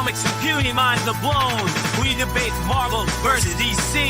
comics and puny minds are blown. We debate Marvel versus DC,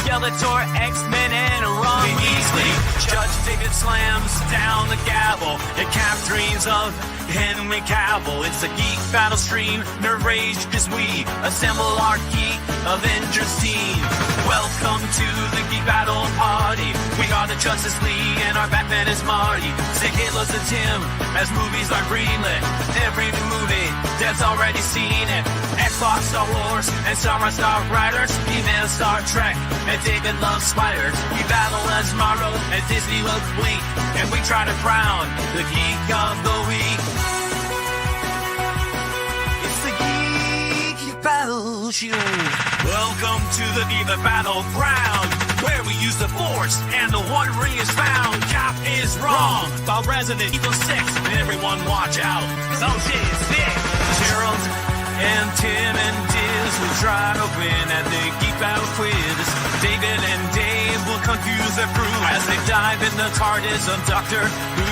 Skeletor, X-Men, and Ron Weasley. Judge David slams down the gavel. It cap dreams of Henry Cavill. It's a geek battle stream. Nerd rage as we assemble our geek Avengers team. Welcome to the Geek Battle party. We are the Justice League and our Batman is Marty. Say Hitler's a Tim as movies are greenlit. Every new movie, Dev's already seen it. Xbox, Star Wars, and Star Riders. Email Star Trek, and David loves spiders. We battle as Marvel, and Disney loves Blink. And we try to crown the Geek of the Week. It's the Geek Battle Show. Welcome to the Geek Battleground, where we use the Force and the One Ring is found. Cap is wrong about Resident Evil 6. Everyone watch out, cause oh shit is sick. Gerald and Tim and Diz will try to win at the Geek Battle quiz. David and Dave will confuse their crew as they dive in the TARDIS of Doctor Who.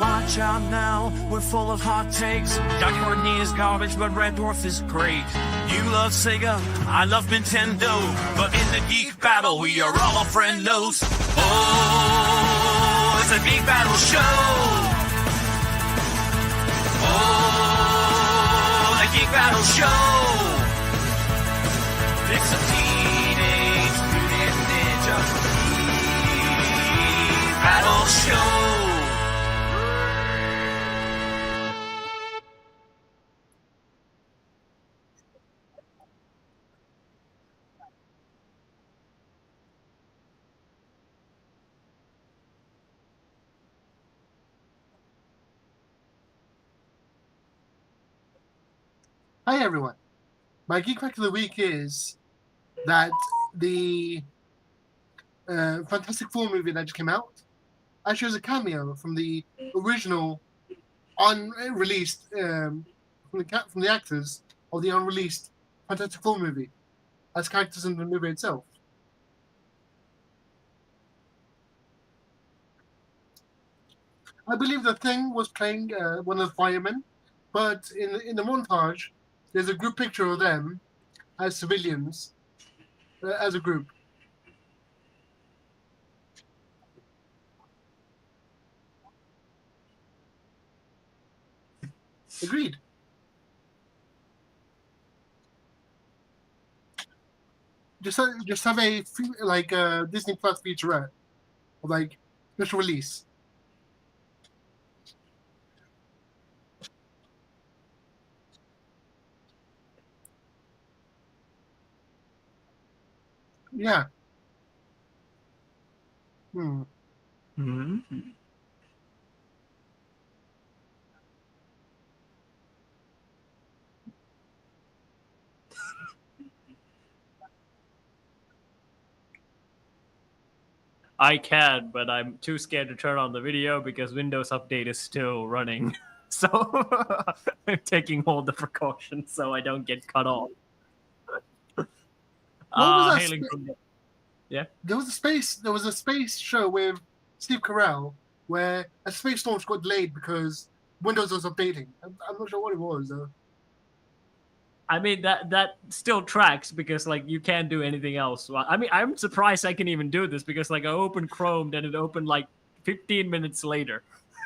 Watch out now, we're full of hot takes. Dr. Courtney is garbage, but Red Dwarf is great. You love Sega, I love Nintendo, but in the Geek Battle, we are all friendos. Oh, it's a Geek Battle show. Oh, the Geek Battle show. It's a Teenage Mutant Ninja Geek Battle show. Hi everyone. My Geek Fact of the Week is that the Fantastic Four movie that just came out actually has a cameo from the original unreleased from the actors of the unreleased Fantastic Four movie as characters in the movie itself. I believe the Thing was playing one of the firemen, but in the montage, there's a group picture of them as civilians, as a group. Agreed. Just have a Disney Plus featurette, or like special release. Yeah. Mm-hmm. I can, but I'm too scared to turn on the video because Windows Update is still running. So I'm taking all the precautions so I don't get cut off. Hailing from yeah. There was a space show with Steve Carell where a space launch got delayed because Windows was updating. I'm not sure what it was though. I mean that still tracks because like you can't do anything else. I mean I'm surprised I can even do this because like I opened Chrome, then it opened like 15 minutes later.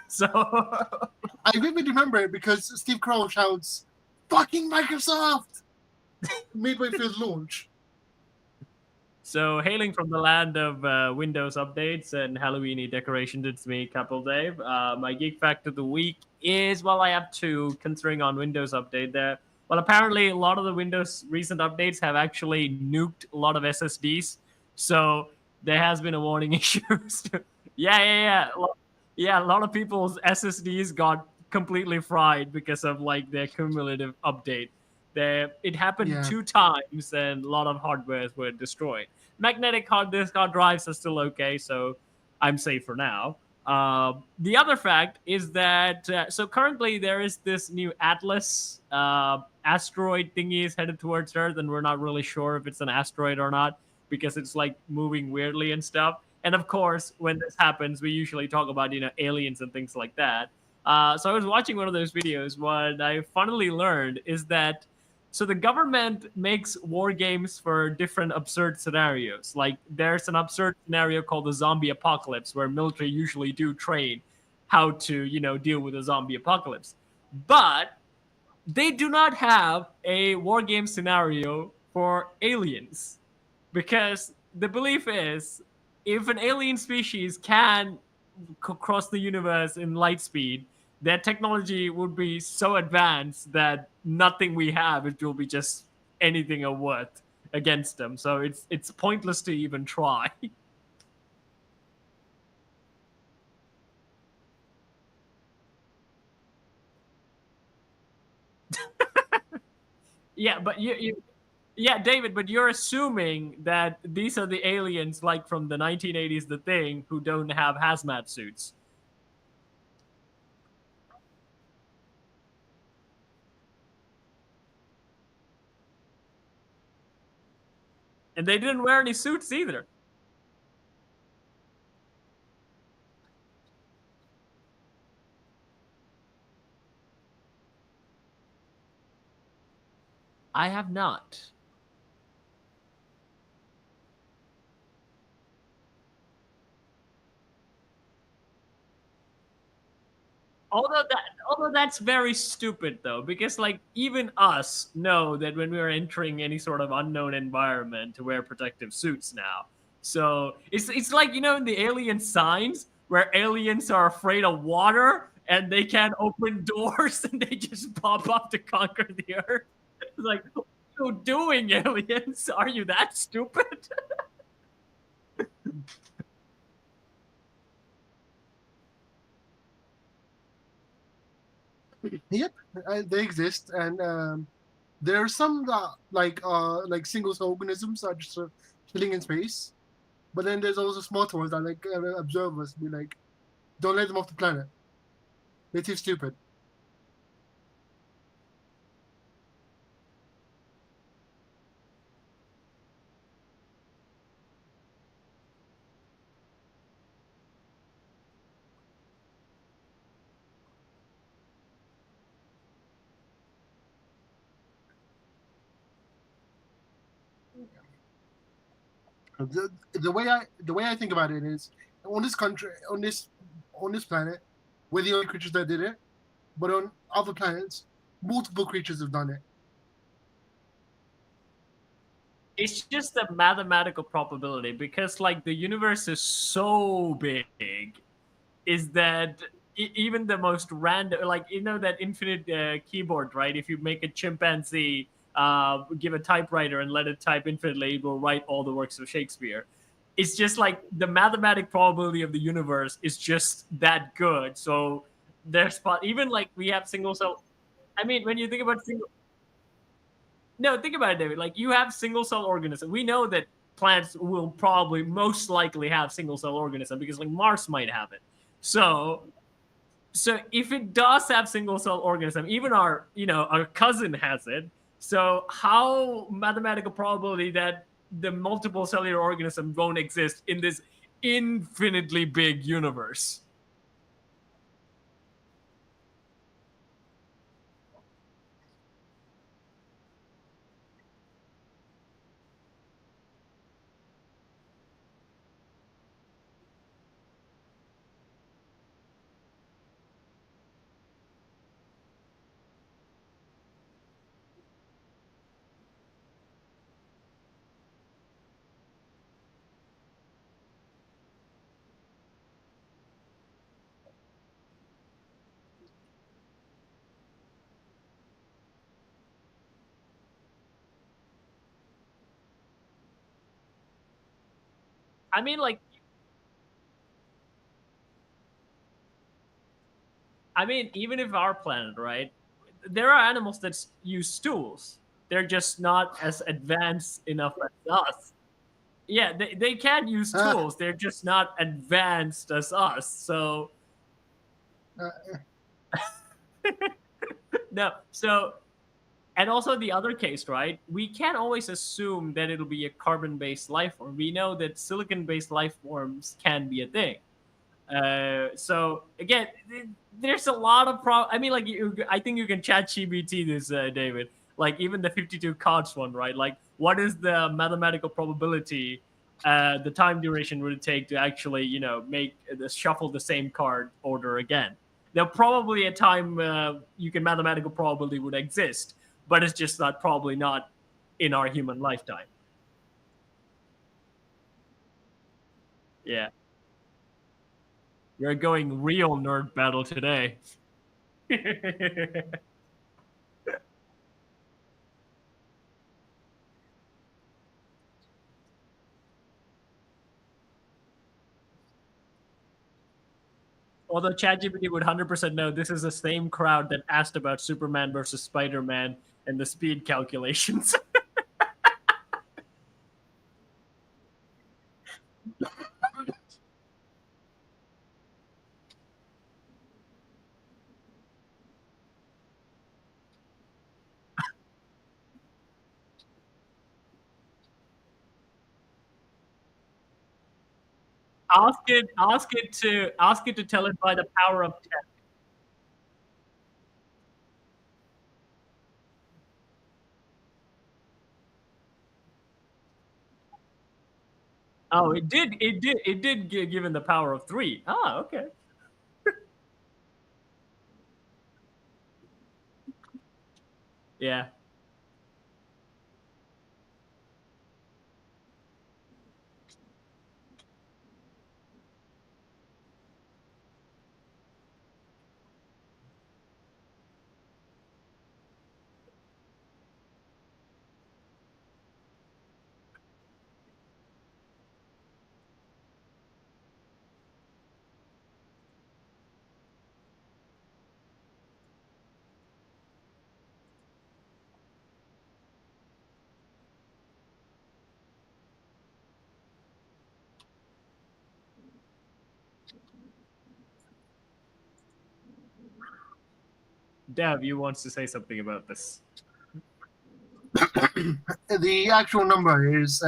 So I vividly remember it because Steve Carell shouts, "Fucking Microsoft!" midway through the launch. So, hailing from the land of Windows updates and Halloweeny decorations, it's me, Couple Dave. My Geek Fact of the Week is, well, I have two, considering on Windows Update there. Well, apparently, a lot of the Windows recent updates have actually nuked a lot of SSDs. So, there has been a warning issue. Yeah, a lot of people's SSDs got completely fried because of, like, their cumulative update. It happened 2 times, and a lot of hardwares were destroyed. Magnetic hard drives are still okay, so I'm safe for now. The other fact is that so currently there is this new Atlas asteroid thingy is headed towards Earth, and we're not really sure if it's an asteroid or not because it's like moving weirdly and stuff. And of course, when this happens, we usually talk about aliens and things like that. So I was watching one of those videos. What I finally learned is that so the government makes war games for different absurd scenarios. Like there's an absurd scenario called the zombie apocalypse, where military usually do train how to deal with a zombie apocalypse, but they do not have a war game scenario for aliens because the belief is if an alien species can cross the universe in light speed, their technology would be so advanced that nothing we have it will be just anything of worth against them. So it's pointless to even try. Yeah, but yeah, David, but you're assuming that these are the aliens like from the 1980s, The Thing, who don't have hazmat suits. And they didn't wear any suits either. I have not. Although that's very stupid though, because like even us know that when we are entering any sort of unknown environment to wear protective suits now. So it's like in the alien signs where aliens are afraid of water and they can't open doors and they just pop up to conquer the earth. It's like, what are you doing, aliens? Are you that stupid? Yep, they exist, and there are some that like single cell organisms that are just chilling in space. But then there's also smart ones that like observe us, be like, don't let them off the planet. They're too stupid. The way I think about it is on this country on this planet, we're the only creatures that did it. But on other planets, multiple creatures have done it. It's just a mathematical probability because like the universe is so big is that even the most random, like that infinite keyboard, right? If you make a chimpanzee give a typewriter and let it type infinitely, it will write all the works of Shakespeare. It's just like the mathematic probability of the universe is just that good. So there's even like we have single cell. I mean, when you think about single, no, think about it, David. Like you have single cell organism. We know that plants will probably most likely have single cell organism because like Mars might have it. So if it does have single cell organism, even our cousin has it. So how mathematical probability that the multiple cellular organism won't exist in this infinitely big universe? I mean, like, even if our planet, right? There are animals that use stools. They're just not as advanced enough as us. Yeah, they can use tools. They're just not advanced as us. So no. So and also the other case, right? We can't always assume that it'll be a carbon-based life form. We know that silicon-based life forms can be a thing. So again, there's a lot of I mean, like I think you can chat GBT this, David. Like even the 52 cards one, right? Like what is the mathematical probability, the time duration would it take to actually, make shuffle the same card order again? There'll probably a time you can mathematical probability would exist, but it's just not probably not in our human lifetime. Yeah, we're going real nerd battle today. Although ChatGPT would 100% know this is the same crowd that asked about Superman versus Spider-Man and the speed calculations. ask it to tell it by the power of 10. Oh, it did given the power of 3. Ah, okay. Yeah. Dev, you wants to say something about this. The actual number is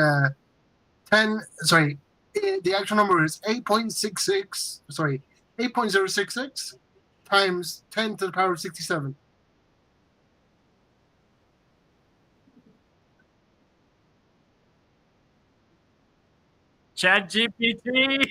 10. Sorry, the actual number is 8.66. Sorry, 8.066 times 10 to the power of 67. ChatGPT.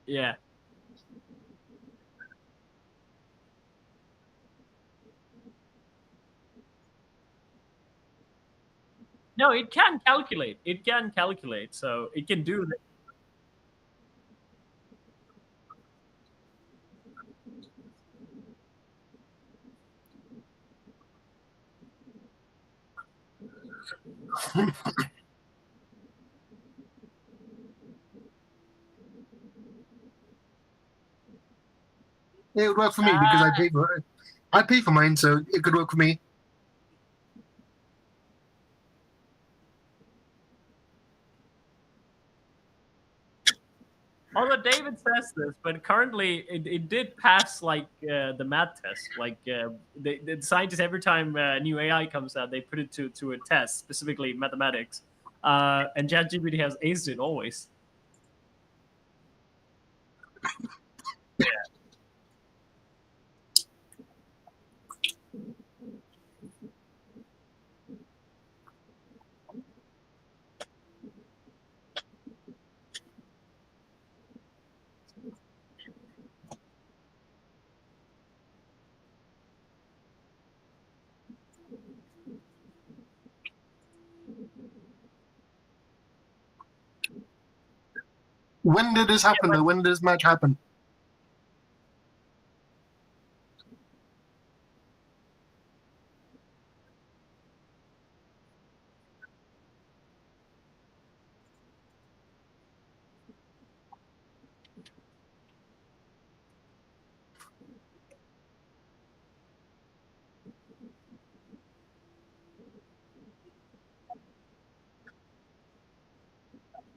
Yeah. No, it can calculate. It can calculate, so it can do that. It would work for me because I pay for it. I pay for mine, so it could work for me. Although David says this, but currently it did pass like the math test. Like the scientists, every time new AI comes out, they put it to a test, specifically mathematics. And ChatGPT has aced it always. When did this happen, though? When did this match happen?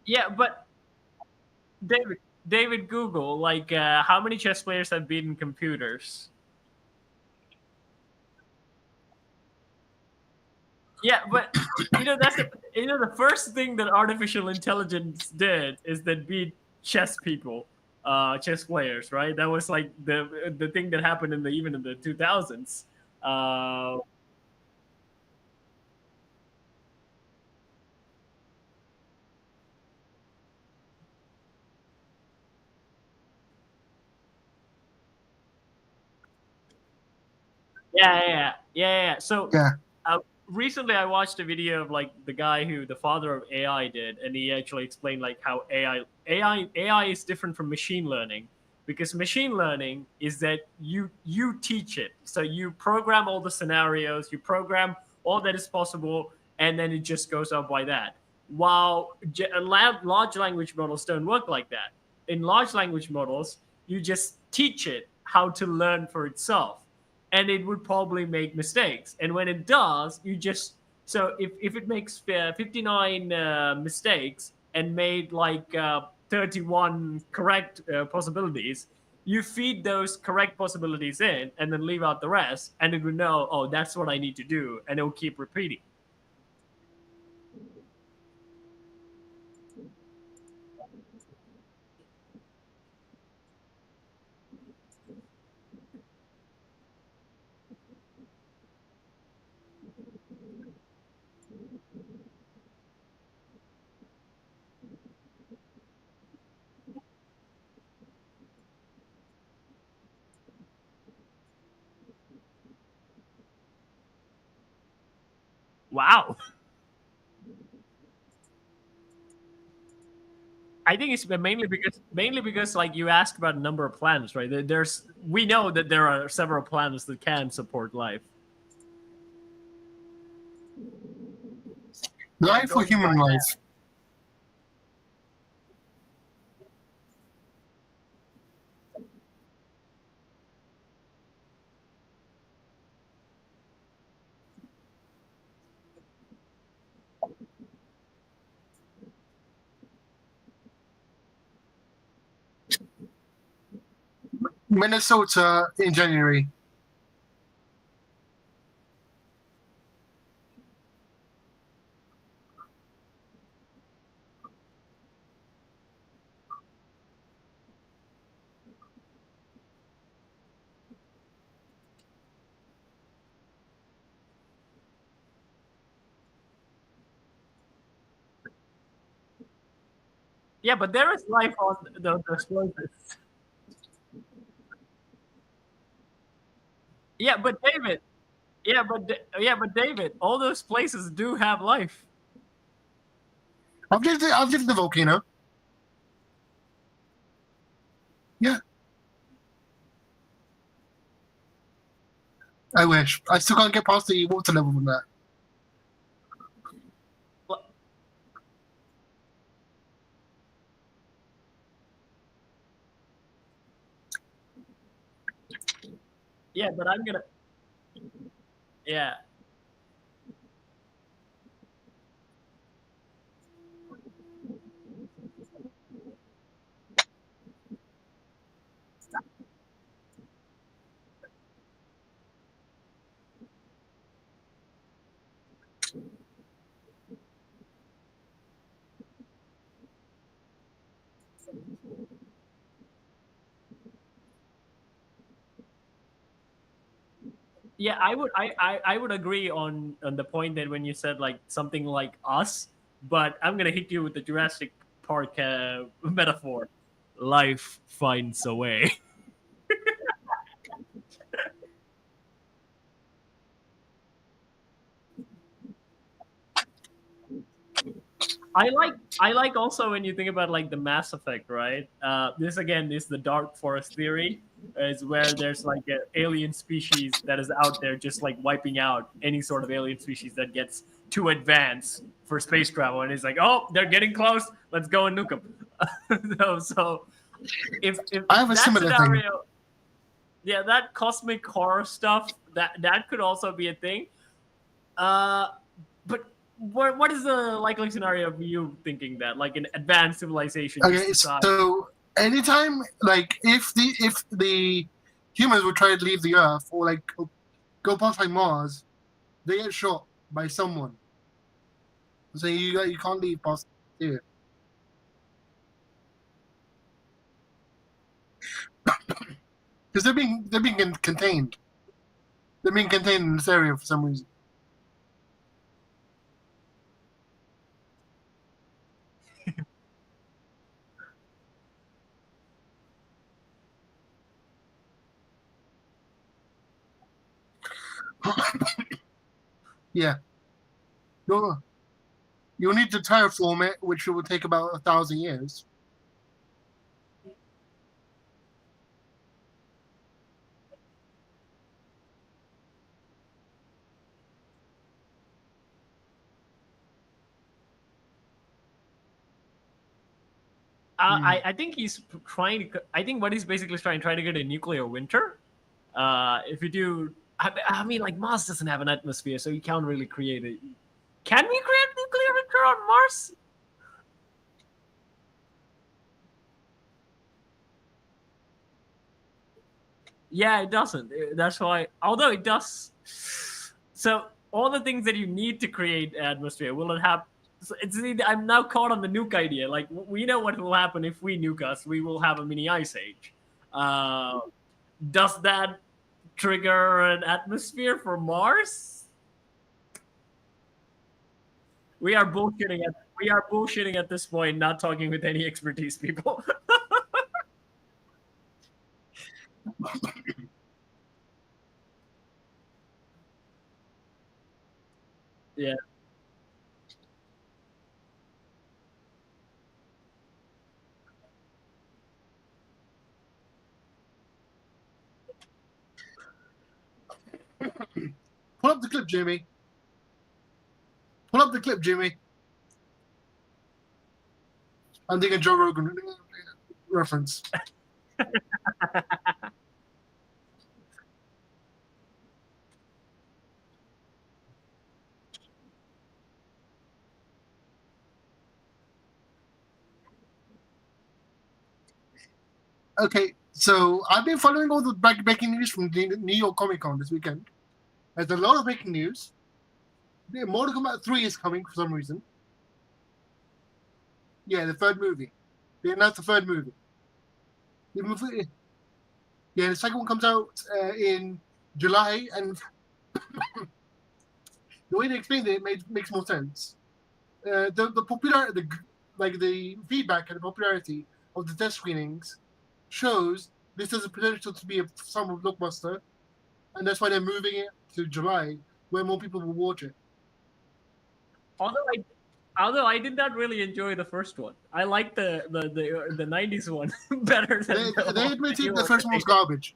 Yeah, but David, Google like how many chess players have beaten computers? Yeah, but that's the first thing that artificial intelligence did is that beat chess people, chess players, right? That was like the thing that happened even in the 2000s. Uh, yeah. So Yeah. uh, recently, I watched a video of like the guy the father of AI did, and he actually explained like how AI is different from machine learning because machine learning is that you teach it, so you program all the scenarios, you program all that is possible, and then it just goes up by that. While large language models don't work like that. In large language models, you just teach it how to learn for itself and it would probably make mistakes. And when it does, you just if it makes 59 mistakes and made like 31 correct possibilities, you feed those correct possibilities in and then leave out the rest, and it will know, oh, that's what I need to do, and it will keep repeating. Wow. I think it's mainly because like you asked about a number of planets, right? We know that there are several planets that can support life. Yeah, Life or going human by that. life? Minnesota in January. Yeah, but there is life on those places. Yeah, but David. Yeah, but David, all those places do have life. I've lived in the volcano. Yeah, I wish. I still can't get past the water level from that. Well, yeah, but I'm gonna. Yeah, yeah. I would agree on the point that when you said like something like us, but I'm gonna hit you with the Jurassic Park metaphor. Life finds a way. I like also when you think about like the Mass Effect, right? This again is the dark forest theory, is where there's like an alien species that is out there just like wiping out any sort of alien species that gets too advanced for space travel, and it's like, oh, they're getting close, let's go and nuke them. So if I have a that similar thing. scenario, yeah, that cosmic horror stuff, that could also be a thing. Uh, but what is the likely scenario of you thinking that, like an advanced civilization? Okay, just decides- so anytime, like, if the humans would try to leave the Earth or like go past like Mars, they get shot by someone. So you can't leave past here. Because they're being contained. They're being contained in this area for some reason. Yeah. You'll need to terraform it, which will take about 1,000 years. I think he's trying to. I think what he's basically trying to get a nuclear winter. If you do, I mean, like Mars doesn't have an atmosphere, so you can't really create it. Can we create a nuclear winter on Mars? Yeah, it doesn't. That's why. Although it does. So all the things that you need to create atmosphere, will it have? So I'm now caught on the nuke idea. Like we know what will happen if we nuke us. We will have a mini ice age. Does that trigger an atmosphere for Mars? We are bullshitting at this point, not talking with any expertise, people. Yeah. Pull up the clip, Jimmy. Pull up the clip, Jimmy. I'm thinking Joe Rogan reference. Okay, so I've been following all the breaking news from New York Comic Con this weekend. There's a lot of breaking news. Mortal Kombat 3 is coming for some reason. Yeah, the third movie. They announced the third movie. Yeah, the second one comes out in July, and the way they explained it makes more sense. The popularity, the feedback and the popularity of the test screenings shows this has a potential to be a summer blockbuster, and that's why they're moving it to July, where more people will watch it. Although I did not really enjoy the first one. I like the 90s one better than They admitted the first one was garbage.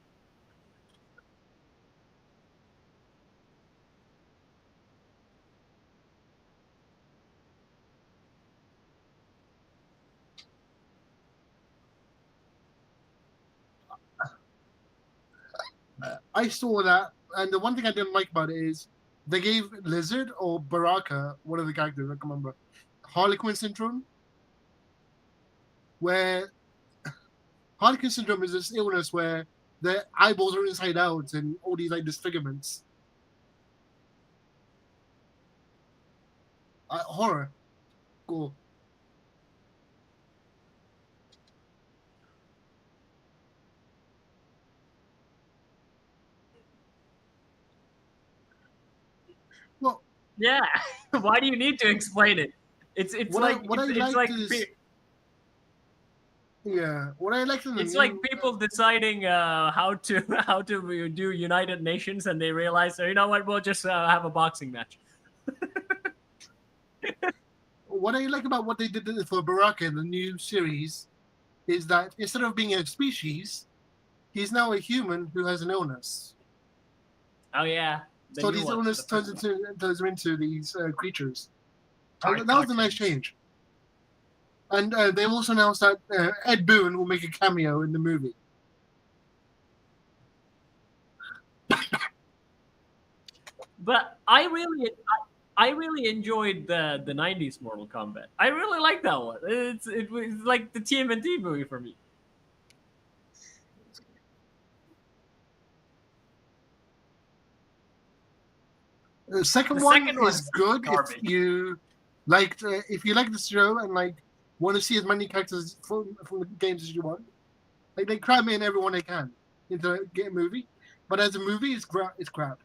I saw that, and the one thing I didn't like about it is they gave Lizard or Baraka, one of the characters, I can't remember, Harlequin syndrome, where Harlequin syndrome is this illness where their eyeballs are inside out and all these like disfigurements. Horror. Cool. Well, yeah. Why do you need to explain it? It's what like I it's liked like is yeah. What I liked in the it's like people deciding how to do United Nations, and they realize, you know what, we'll just have a boxing match. what I like about what they did for Baraka in the new series is that instead of being a species, he's now a human who has an illness. Oh yeah. So these illness turns into these creatures. That was a nice change. And they also announced that Ed Boon will make a cameo in the movie. But I I really enjoyed the '90s Mortal Kombat. I really like that one. It was like the TMNT movie for me. The second The one second is one's good garbage. if you like the show and like want to see as many characters from the games as you want. Like they cram in everyone they can into a game movie, but as a movie, it's crap. It's crap.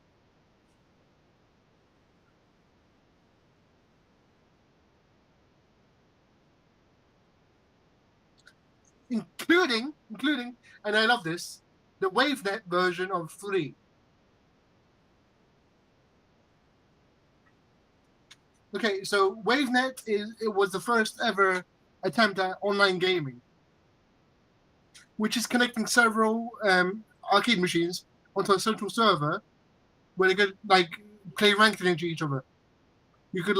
Including, and I love this, the WaveNet version of 3. Okay, so WaveNet was the first ever attempt at online gaming, which is connecting several arcade machines onto a central server where they could like play ranked into each other. You could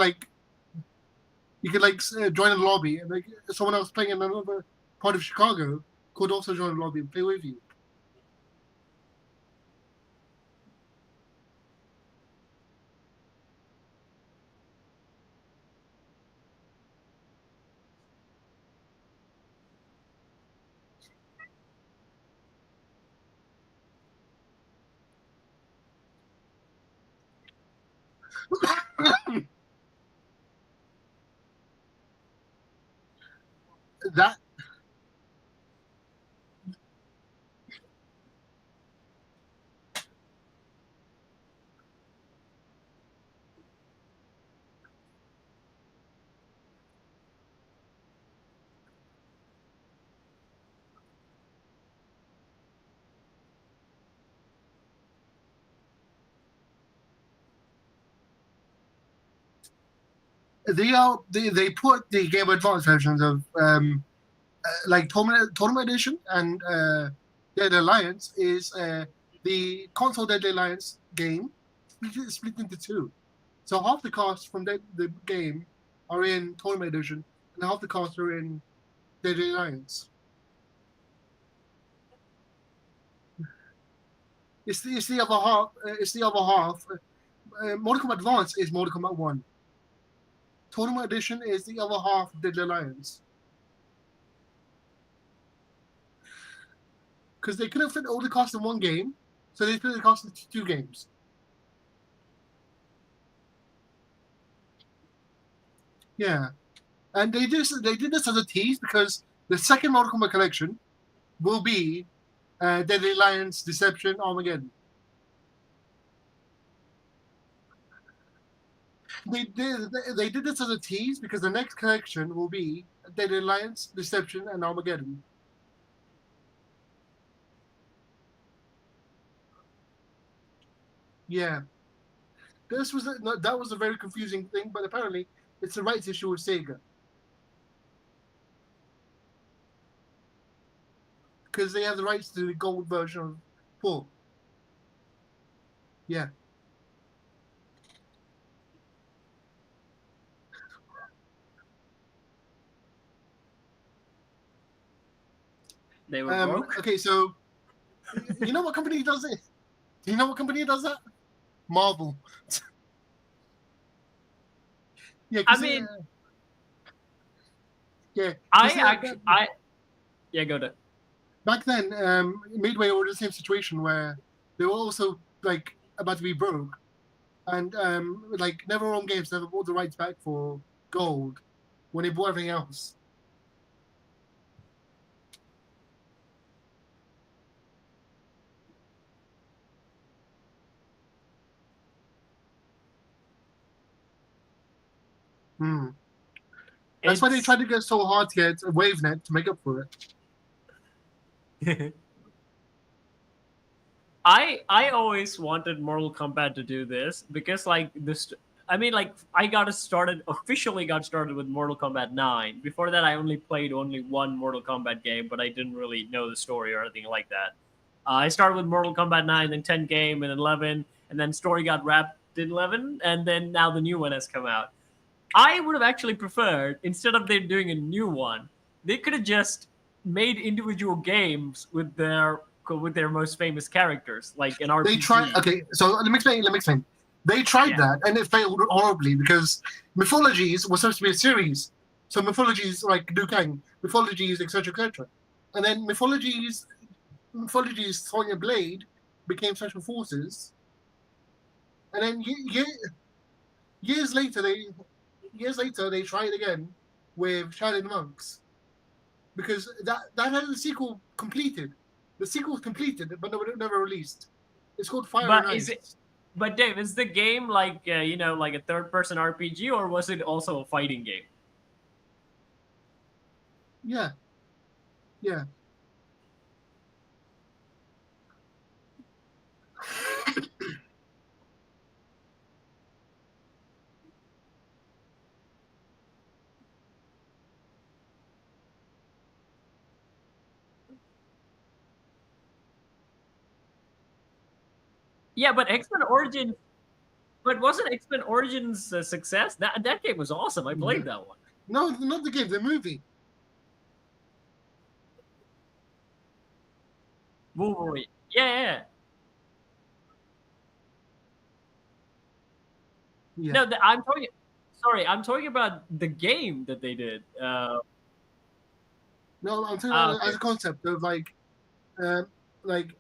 join a lobby and like someone else playing in another part of Chicago could also join the lobby and play with you. That they put the Game Boy Advance versions of like Tournament Edition and Dead Alliance is the console Dead Alliance game split into 2. So half the costs from the game are in Tournament Edition, and half the costs are in Dead Alliance. It's the other half. It's the other half. Mortal Kombat Advance is Mortal Kombat 1. Tournament Edition is the other half of Dead Alliance. Because they couldn't fit all the costs in one game, so they split the cost into 2 games. Yeah, and they did this as a tease because the second Mortal Kombat collection will be Deadly Alliance, Deception, Armageddon. They did this as a tease because the next collection will be Deadly Alliance, Deception, and Armageddon. Yeah, that was a very confusing thing, but apparently it's the rights issue with Sega because they have the rights to the gold version of 4. Yeah. They were broke. Okay, so you know what company does it? Do you know what company does that? Marvel. Yeah, I mean, yeah. Yeah, go to. Back then, Midway were in the same situation where they were also like about to be broke, and like NetherRealm Games never bought the rights back for Gold when they bought everything else. Hmm. That's why they tried to get so hard to get a WaveNet to make up for it. I always wanted Mortal Kombat to do this because like this. I mean, like I officially got started with Mortal Kombat 9. Before that, I only played one Mortal Kombat game, but I didn't really know the story or anything like that. I started with Mortal Kombat 9, then 10 game, and 11, and then story got wrapped in 11, and then now the new one has come out. I would have actually preferred, instead of them doing a new one, they could have just made individual games with their most famous characters, like an RPG. They tried. Okay, so let me explain. They tried Yeah. that, and it failed horribly because Mythologies was supposed to be a series. So Mythologies like Liu Kang, Mythologies, etc., etc. And then Mythologies Sonya Blade became Special Forces, and then years later they tried again with Shaolin Monks because that had the sequel completed. The sequel was completed, but never released. It's called Fire and But is it? Ice. But Dave, is the game like like a third-person RPG, or was it also a fighting game? Yeah, yeah. Yeah, but X-Men Origins. But wasn't X-Men Origins a success? That game was awesome. I played that one. No, not the game, the movie. Wolverine. Yeah. Yeah. No, I'm talking. Sorry, I'm talking about the game that they did. No, I'm talking about it Okay. as a concept of uh, like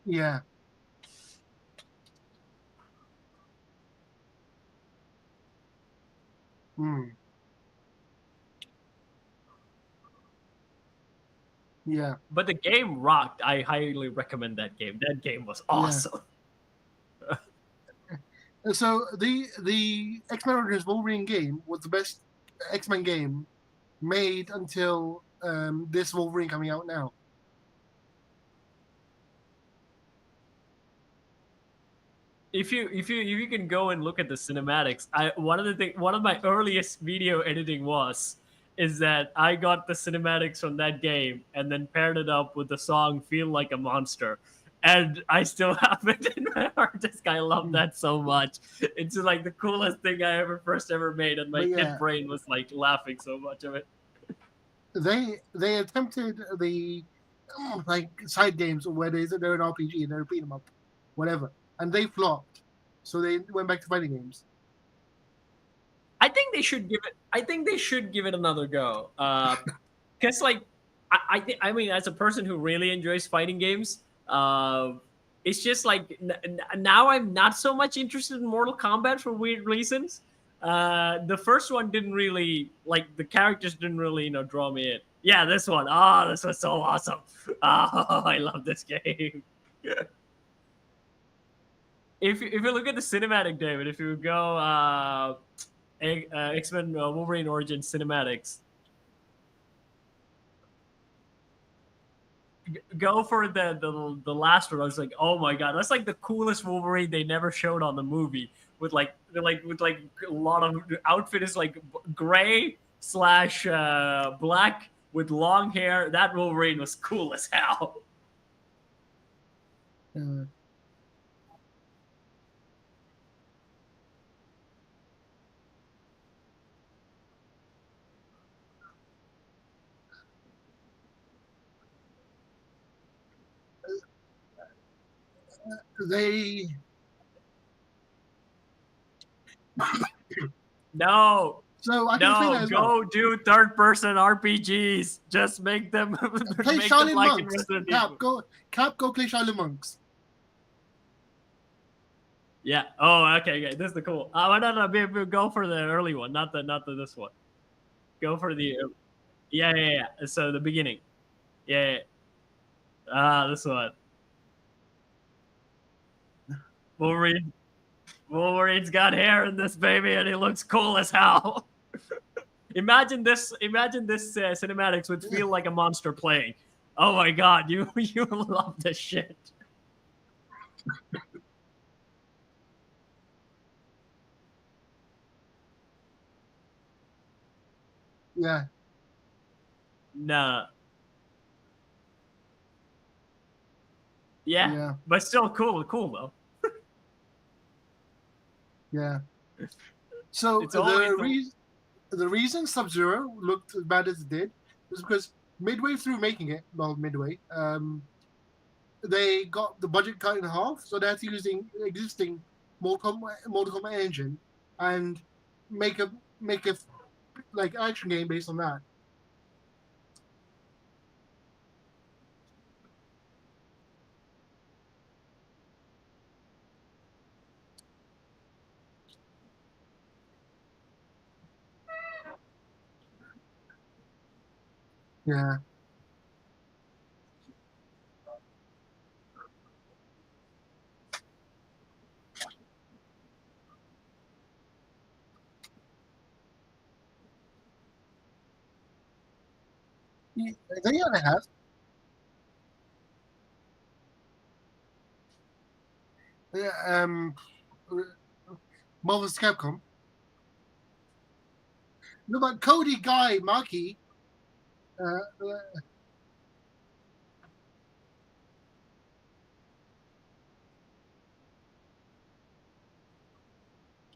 yeah, mm, yeah, But the game rocked. I highly recommend that game. That game was yeah. awesome. And so the X-Men Origins Wolverine game was the best X-Men game made until this Wolverine coming out now. If you can go and look at the cinematics, one of my earliest video editing is that I got the cinematics from that game and then paired it up with the song "Feel Like a Monster," and I still have it in my hard disk. I love that so much. It's like the coolest thing I ever made, and my But kid yeah, brain was like laughing so much of it. they attempted the like side games where they're an RPG and they're beat 'em up, whatever, and they flopped. So they went back to fighting games. I think they should give it. I think they should give it another go. Because like I mean, as a person who really enjoys fighting games, it's just like now I'm not so much interested in Mortal Kombat for weird reasons. The first one didn't really like the characters didn't really draw me in. Yeah, this one. Oh, this was so awesome. Oh, I love this game. If you look at the cinematic, David, if you go X-Men Wolverine Origins cinematics, go for the last one. I was like, oh my god, that's like the coolest Wolverine they never showed on the movie. With a lot of outfit is like gray slash black with long hair. That Wolverine was cool as hell. Uh, they No, so I can explain that no, as well. go do third person RPGs. Just make them Play make them Shaolin like in Monks. Resident Evil. Go play Shaolin Monks. Yeah. Oh, okay. This is the cool. No. Go for the early one, not the this one. Go for the yeah. So the beginning. Yeah. This one. Wolverine. Wolverine's got hair in this baby, and he looks cool as hell. Imagine this. Imagine this cinematics would feel like a monster playing. Oh my god, you love this shit. Yeah, Nah. Yeah. But still cool though. Yeah. So It's always the reason Sub-Zero looked as bad as it did was because midway through making it, well, midway, they got the budget cut in half, so they had to use the existing Mortal Kombat engine and make a like action game based on that. Yeah. They have. Yeah, Marvel's Capcom. No, but Cody, Guy, Maki,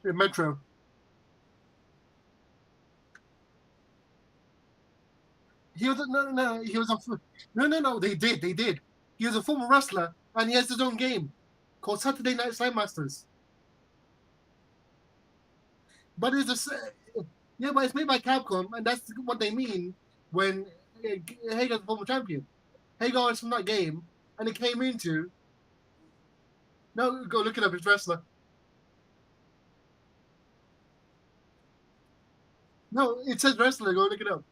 Metro. He was no. He was a no. They did. He was a former wrestler, and he has his own game called Saturday Night Slidemasters. But but it's made by Capcom, and that's what they mean when Hagar's a former champion. Hagar is from that game, and it came into. No, go look it up. It's wrestler. No, it says wrestler. Go look it up.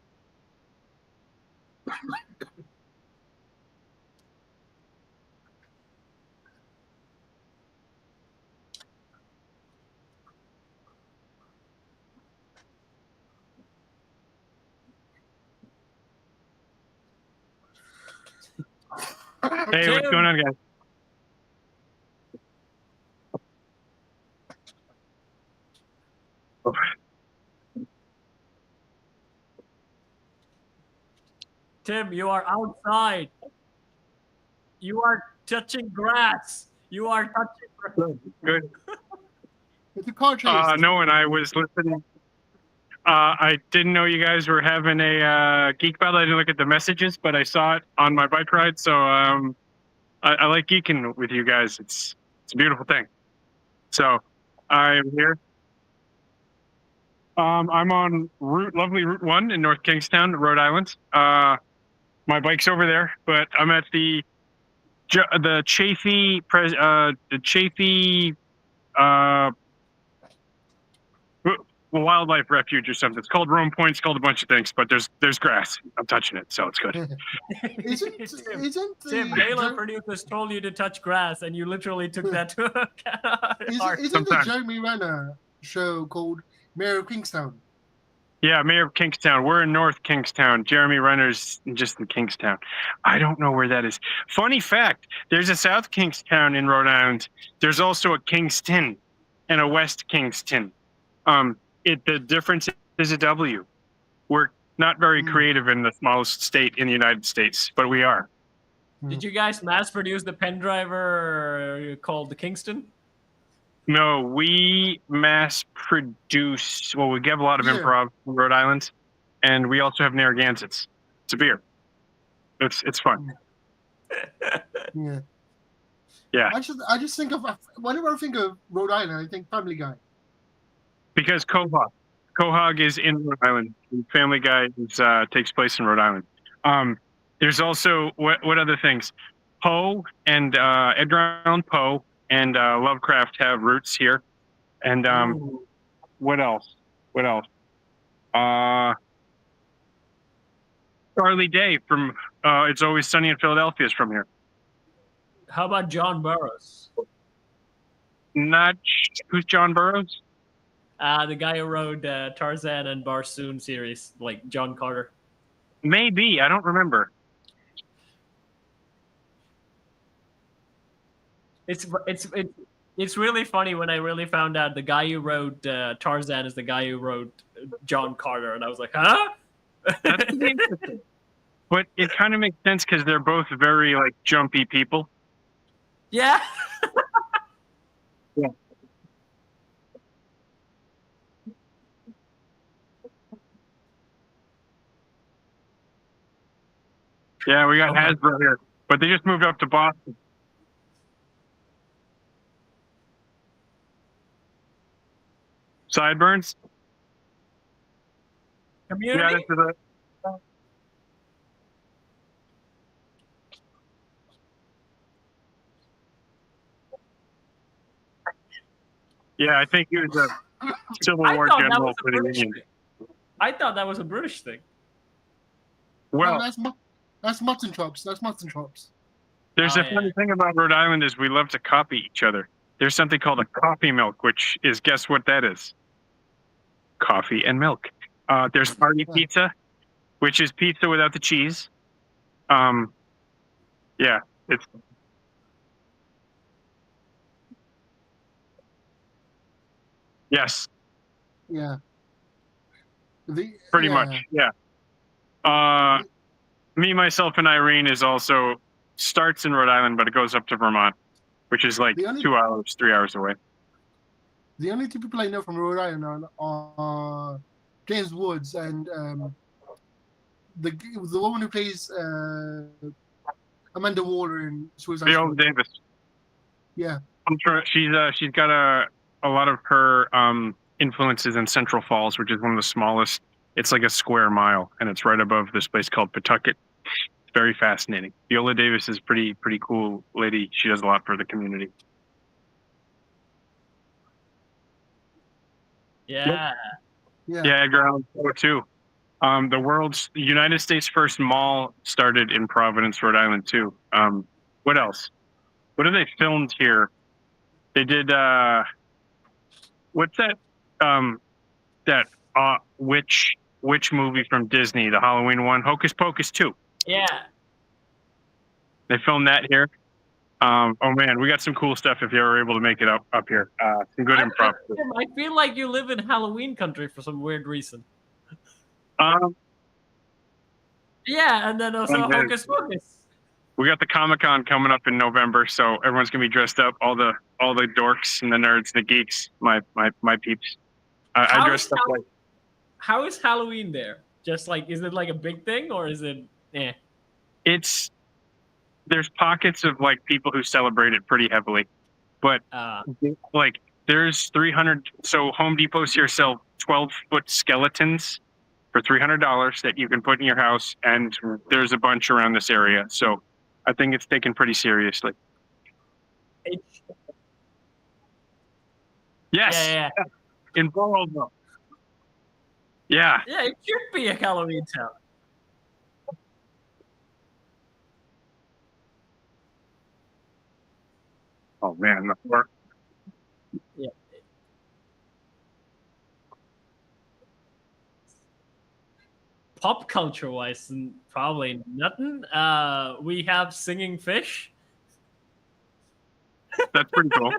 Hey, what's going on, guys? Tim, you are outside. You are touching grass. You are touching grass. Good. It's a car chase. No, and I was listening. I didn't know you guys were having a Geek Battle. I didn't look at the messages, but I saw it on my bike ride. So I like geeking with you guys. It's a beautiful thing. So I'm here. I'm on lovely Route 1 in North Kingstown, Rhode Island. My bike's over there, but I'm at the Chafee wildlife refuge or something. It's called Rome Point. It's called a bunch of things, but there's grass. I'm touching it, so it's good. Isn't Tim, Halo producers told you to touch grass, and you literally took that to heart. Isn't the Jeremy Renner show called Mayor of Kingstown? Yeah, Mayor of Kingstown. We're in North Kingstown. Jeremy Renner's just in Kingstown. I don't know where that is. Funny fact, there's a South Kingstown in Rhode Island. There's also a Kingston and a West Kingston. The difference is a W. We're not very creative in the smallest state in the United States, but we are. Did you guys mass produce the pen driver called the Kingston? No, we mass produce. Well, we give a lot of improv in Rhode Island, and we also have Narragansetts. It's a beer. It's fun. Yeah. Yeah. I just think of whenever I think of Rhode Island, I think Family Guy. Because Quahog is in Rhode Island. Family Guy takes place in Rhode Island. There's also what other things? Poe and Edgar Allan Poe and Lovecraft have roots here. And what else? Charlie Day from It's Always Sunny in Philadelphia is from here. How about John Burroughs? Who's John Burroughs? The guy who wrote Tarzan and Barsoom series, like John Carter. Maybe. I don't remember. It's really funny when I really found out the guy who wrote Tarzan is the guy who wrote John Carter, and I was like, huh? That's interesting. But it kind of makes sense because they're both very like jumpy people. Yeah. Yeah. Yeah, we got Oh my- Hasbro here, but they just moved up to Boston. Sideburns? Yeah, Community. this is a, yeah, I think he was a Civil I War thought that was general a for the British Union. thing. I thought that was a British thing. No, Well, that's mutton chops. That's mutton chops. there's Oh, a yeah. funny thing about Rhode Island is we love to copy each other. There's something called a coffee milk, which is, guess what that is? Coffee and milk. There's party Yeah. pizza, which is pizza without the cheese. Yeah, it's yes, Yeah. The pretty yeah. much. Yeah. Me, myself, and Irene is also starts in Rhode Island, but it goes up to Vermont, which is like The only 2 hours, 3 hours away. the only two people I know from Rhode Island are James Woods and the woman who plays Amanda Waller in Suicide Viola Squad. Davis. Yeah. I'm sure she's got a lot of her influences in Central Falls, which is one of the smallest. It's like a square mile, and it's right above this place called Pawtucket. It's very fascinating. Viola Davis is pretty cool lady. She does a lot for the community. Yeah. Yeah. Yeah, Edgar Allan Poe too. The United States' first mall started in Providence, Rhode Island too. What else? What have they filmed here? They did what's that? That which movie from Disney? The Halloween one, Hocus Pocus 2. Yeah. They filmed that here. Oh man, we got some cool stuff if you're ever able to make it up here. Some good improv. I feel like you live in Halloween country for some weird reason. Um, Yeah, and then also And then- Hocus Pocus. we got the Comic-Con coming up in November, so everyone's gonna be dressed up. All the dorks and the nerds, the geeks, my peeps. I How dressed is up like How is Halloween there? Just like, is it like a big thing or is it? it's. There's pockets of like people who celebrate it pretty heavily, but like there's 300. So Home Depots here sell 12-foot skeletons for $300 that you can put in your house, and there's a bunch around this area. So I think it's taken pretty seriously. Yes, Yeah. in Borough. Yeah. Yeah, it should be a Halloween town. Oh man, Yeah. Pop culture wise, probably nothing. We have singing fish. that's pretty cool.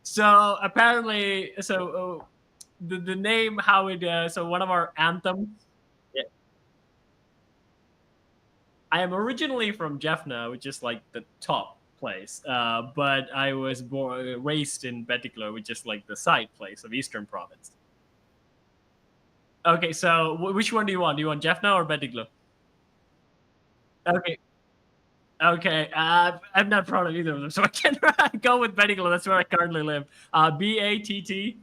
So apparently, the name how it so one of our anthems. Yeah. I am originally from Jaffna, which is like the top place, but I was raised in Betiklo, which is like the side place of Eastern Province. Okay, so which one do you want? Do you want Jaffna or Betiklo? Okay. I'm not proud of either of them, so I can go with Betiklo. That's where I currently live. BATTICALOA.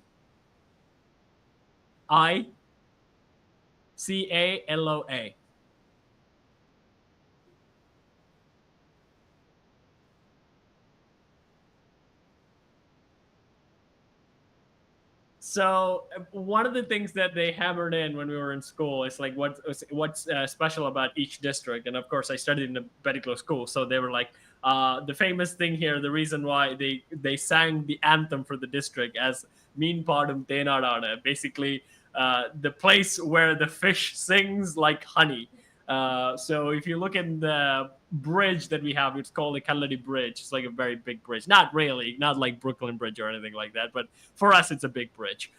So one of the things that they hammered in when we were in school is like what's special about each district, and of course I studied in a Betiklo school, so they were like the famous thing here, the reason why they sang the anthem for the district as Min Padum Tenadana, basically the place where the fish sings like honey. So if you look in the bridge that we have, it's called the Kalladi Bridge. It's like a very big bridge. Not really, not like Brooklyn Bridge or anything like that, but for us, it's a big bridge.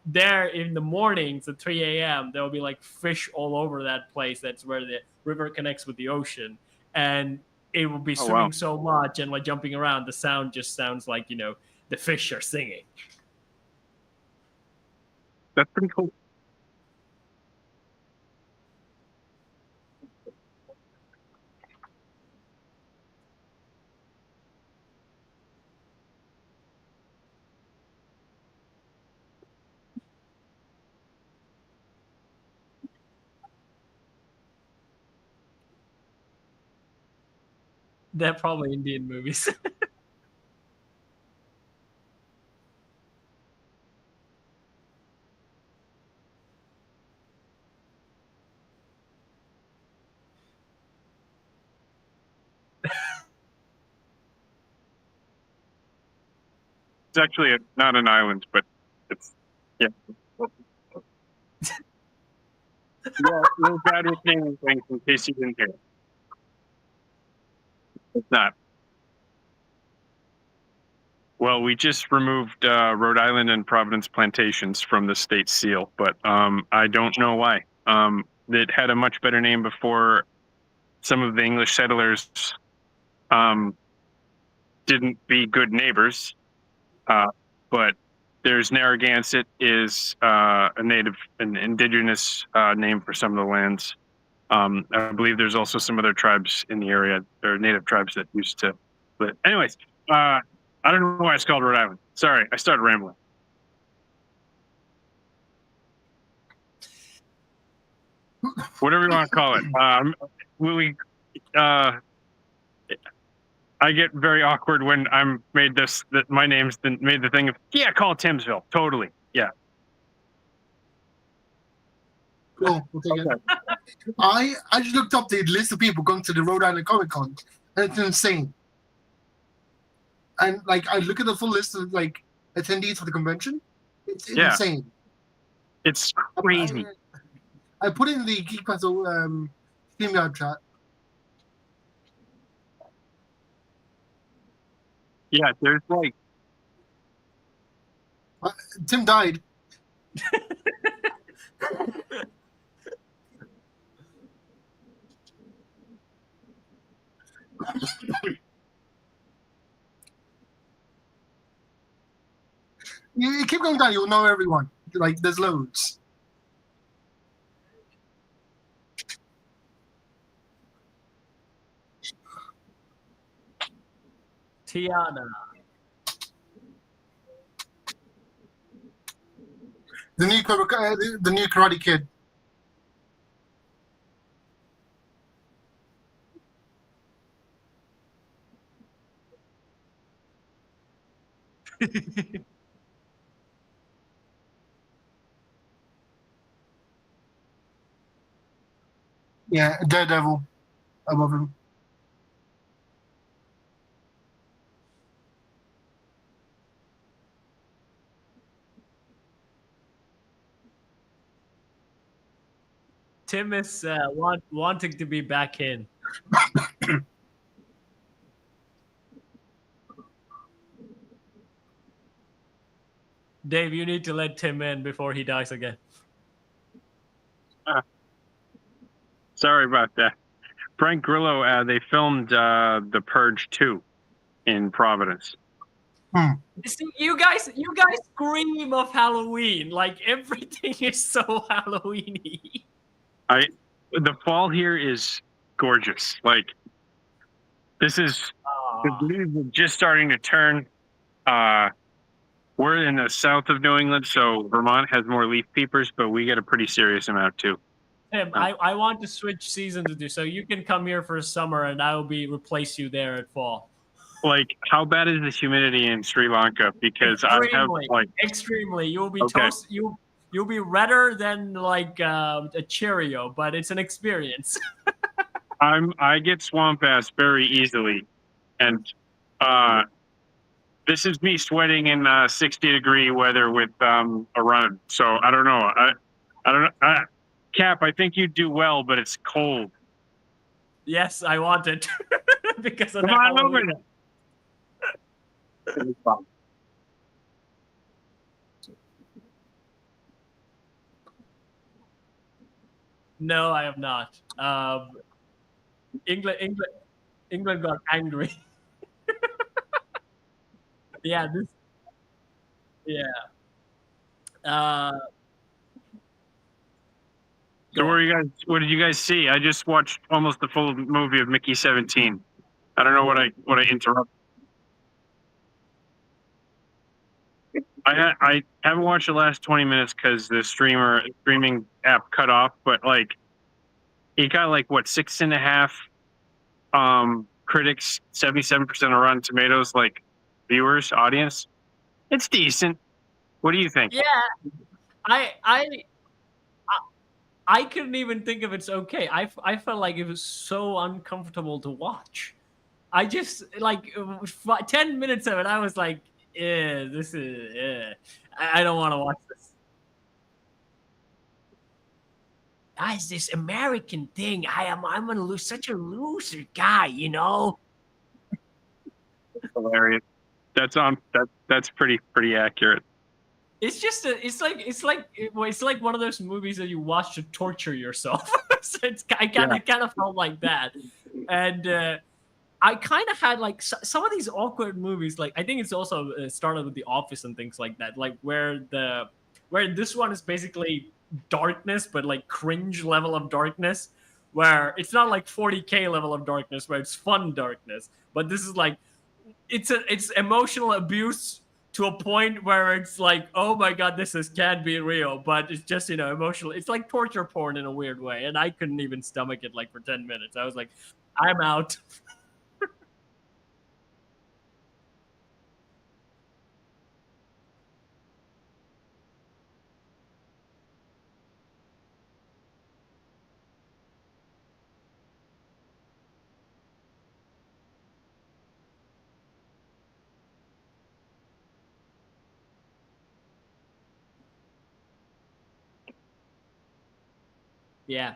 There in the mornings at 3 a.m., there will be like fish all over that place. That's where the river connects with the ocean. And it will be Oh, swimming wow. so much and like jumping around. The sound just sounds like the fish are singing. That's pretty cool. They're probably Indian movies. It's actually not an island, but it's yeah. Yeah, we're bad with naming things in case you didn't hear. It's not. Well, we just removed Rhode Island and Providence plantations from the state seal, but I don't know why. It had a much better name before some of the English settlers didn't be good neighbors. But there's Narragansett is an indigenous name for some of the lands. I believe there's also some other tribes in the area, or native tribes that used to live. Anyways, I don't know why it's called Rhode Island. Sorry, I started rambling. Whatever you want to call it. I get very awkward when I'm made that my name's made the thing of call it Timsville. Totally, yeah. Cool. We'll take it. I just looked up the list of people going to the Rhode Island Comic Con, and it's insane. And like, I look at the full list of like attendees for the convention. It's insane. It's crazy. I put in the Geek Battle StreamYard chat. Yeah, there's like Tim died. You keep going down, you'll know everyone. Like, there's loads. Tiana. The new Karate Kid. Yeah, Daredevil above him. Tim is wanting to be back in. Dave, you need to let Tim in before he dies again. Sorry about that. Frank Grillo, they filmed The Purge 2 in Providence. See, you guys scream of Halloween. Like, everything is so Halloweeny. The fall here is gorgeous. Like, this is the leaves are just starting to turn. We're in the south of New England, so Vermont has more leaf peepers, but we get a pretty serious amount too. Tim, I want to switch seasons with you, so you can come here for summer, and I will replace you there at fall. Like, how bad is the humidity in Sri Lanka? Because extremely, I have like extremely. You'll be toast. You'll be redder than like a Cheerio, but it's an experience. I get swamp ass very easily, and this is me sweating in 60-degree weather with a run. So I don't know. I don't know. Cap, I think you do well, but it's cold. Yes, I want it because of Come on over there. No, I have not. England. England got angry. Yeah, this. Yeah. Uh, So go on. what did you guys see? I just watched almost the full movie of Mickey 17. I don't know what I interrupted. I haven't watched the last 20 minutes because the streaming app cut off, but like he got like what 6.5 critics, 77% of Rotten Tomatoes, like viewers, audience. It's decent. What do you think? Yeah, I I I couldn't even think of it's okay. I felt like it was so uncomfortable to watch. I just like 10 minutes of it. I was like, yeah, this is. Yeah. I don't want to watch this. Guys, this American thing. I'm gonna lose such a loser guy, you know. Hilarious. That's pretty accurate. It's just it's like one of those movies that you watch to torture yourself. So I kind of felt like that, and I kind of had like some of these awkward movies. Like I think it's also started with The Office and things like that. Like where this one is basically darkness, but like cringe level of darkness, where it's not like 40K level of darkness, where it's fun darkness. But this is like it's emotional abuse to a point where it's like, oh my god, can't be real, but it's just emotional. It's like torture porn in a weird way, and I couldn't even stomach it like for 10 minutes. I was like, I'm out. Yeah.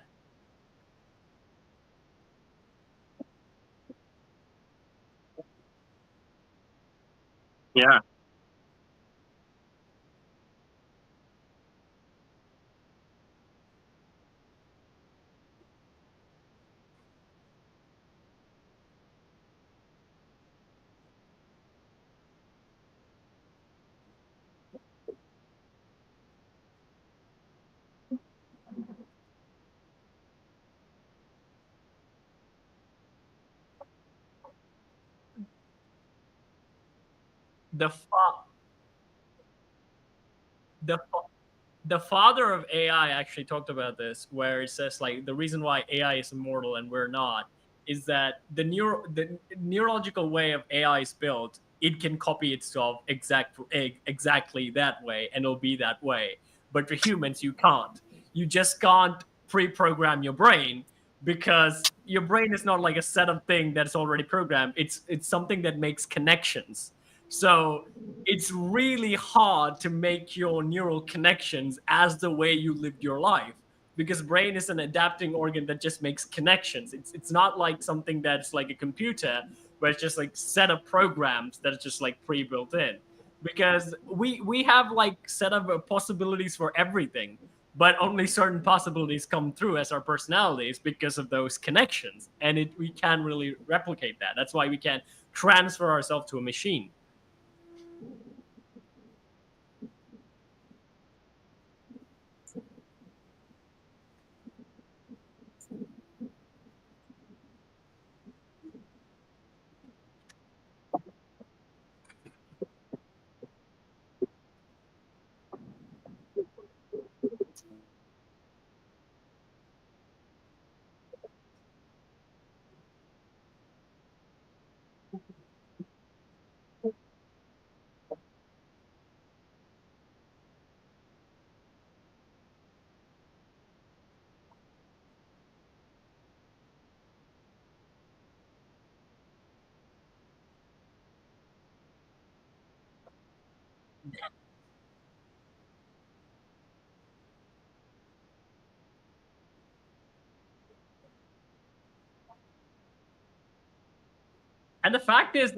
Yeah. the fa- the fa- the father of AI actually talked about this, where it says like the reason why AI is immortal and we're not is that the neurological way of AI is built. It can copy itself exactly that way, and it'll be that way. But for humans, you can't. You just can't pre-program your brain because your brain is not like a set of thing that's already programmed. It's something that makes connections. So it's really hard to make your neural connections as the way you lived your life because brain is an adapting organ that just makes connections. It's not like something that's like a computer where it's just like set of programs that are just like pre-built in, because we have like set of possibilities for everything, but only certain possibilities come through as our personalities because of those connections, and we can't really replicate that. That's why we can't transfer ourselves to a machine. And the fact is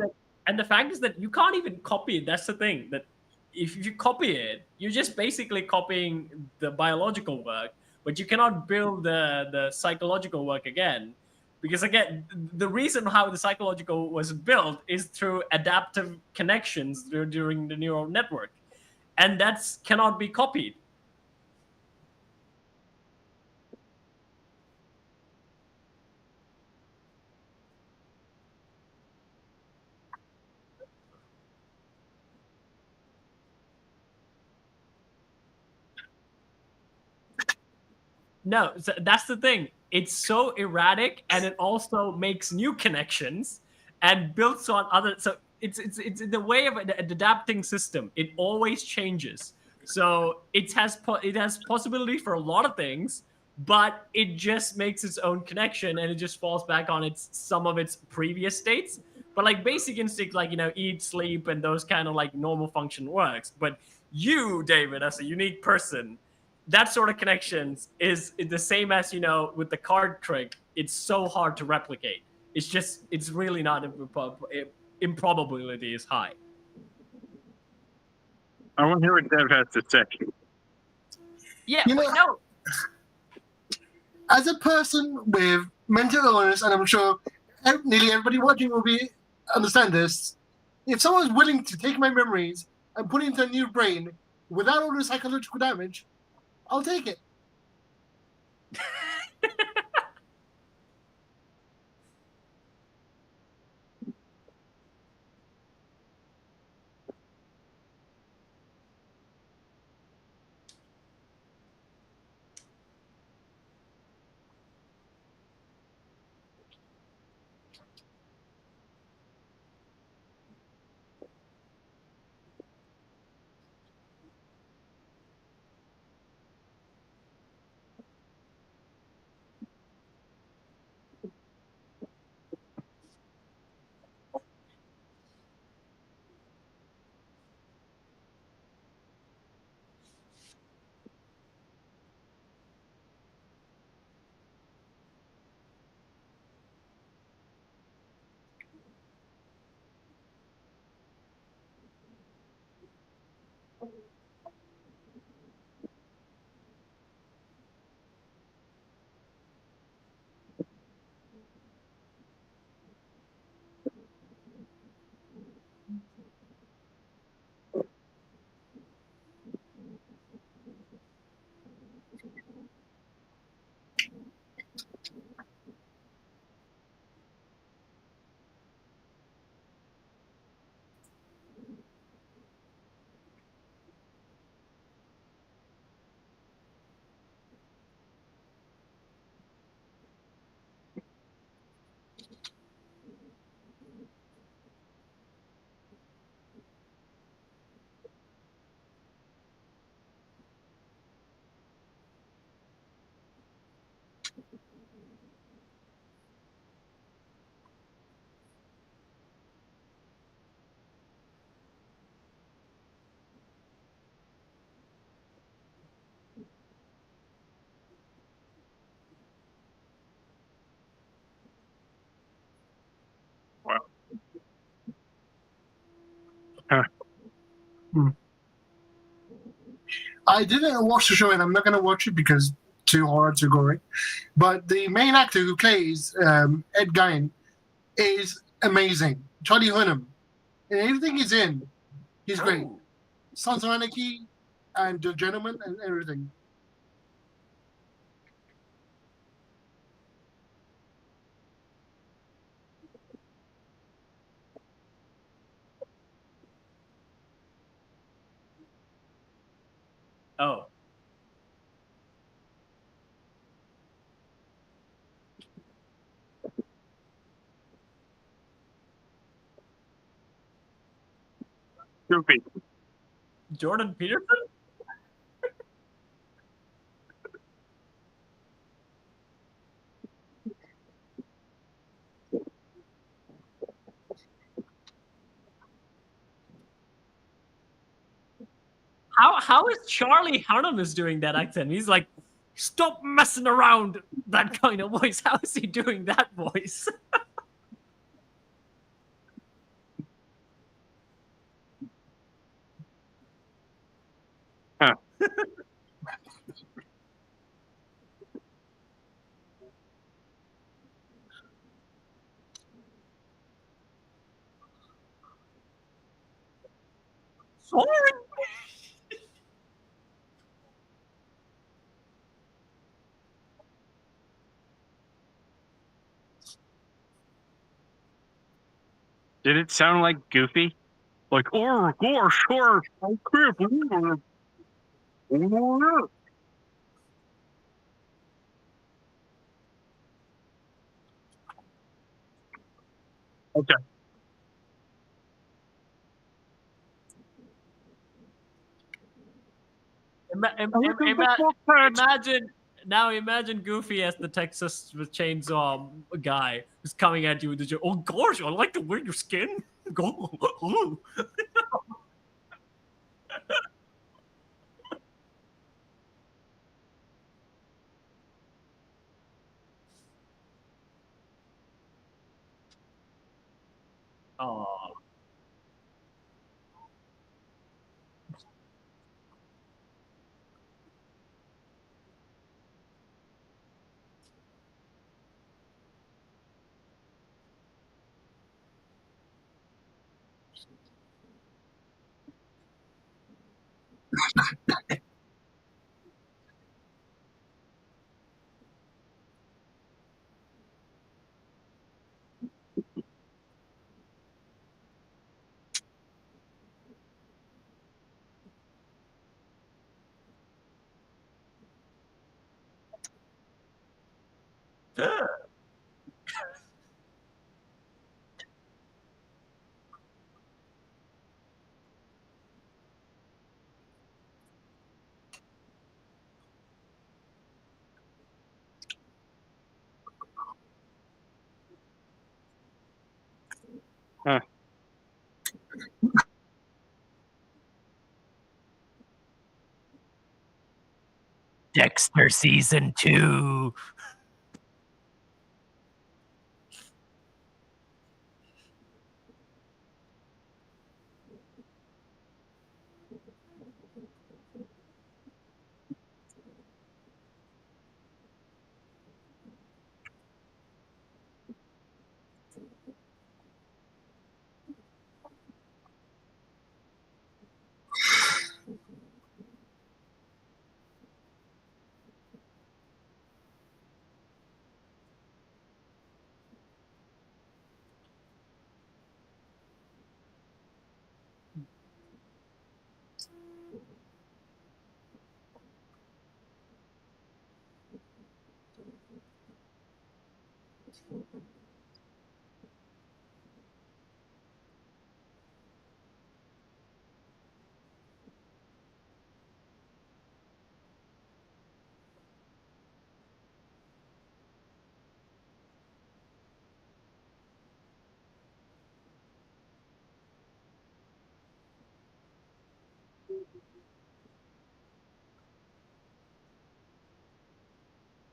that you can't even copy it. That's the thing. That if you copy it, you're just basically copying the biological work, but you cannot build the psychological work again Because again, the reason how the psychological was built is through adaptive connections during the neural network, and that's cannot be copied. No, so that's the thing. It's so erratic, and it also makes new connections and builds on other. So it's in the way of an adapting system. It always changes. So it has possibility for a lot of things, but it just makes its own connection, and it just falls back on some of its previous states. But like basic instinct, like eat, sleep, and those kind of like normal function works. But you, David, as a unique person, that sort of connections is the same as with the card trick. It's so hard to replicate. It's really not improbability is high. I want to hear what Dev has to say. Yeah, no. As a person with mental illness, and I'm sure nearly everybody watching will understand this, if someone's willing to take my memories and put it into a new brain without all the psychological damage, I'll take it. Wow. Huh. I didn't watch the show, and I'm not going to watch it because too hard, too gory. But the main actor who plays Ed Gein is amazing. Charlie Hunnam. And everything he's in, he's great. Sons of Anarchy and The Gentleman and everything. Oh. Goofy. Jordan Peterson? How is Charlie Hunnam is doing that accent? He's like, stop messing around, that kind of voice. How is he doing that voice? Huh. sorry. Did it sound like Goofy? Like, oh gosh, sure, I can't believe it. Okay. Imagine Goofy as the Texas Chainsaw guy who's coming at you with the joke. Oh gosh, I like to wear your skin. Go. Oh. Huh. Dexter season 2.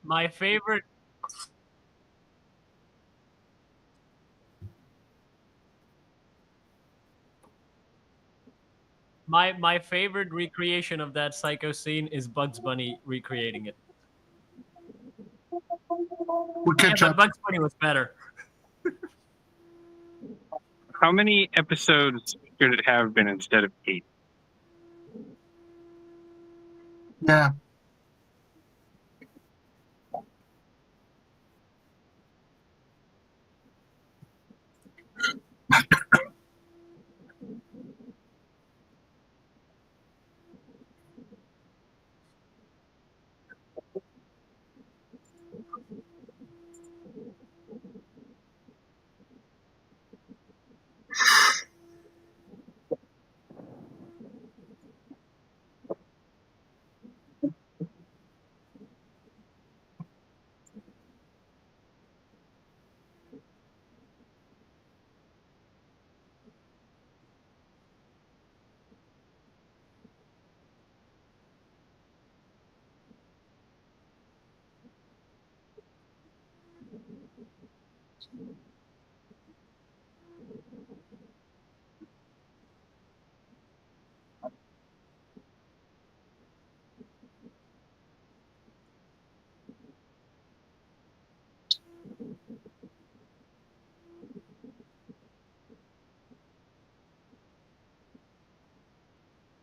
My favorite my favorite recreation of that psycho scene is Bugs Bunny recreating it. We'll Yeah, catch but up. Bugs Bunny was better. How many episodes should it have been instead of 8? Yeah.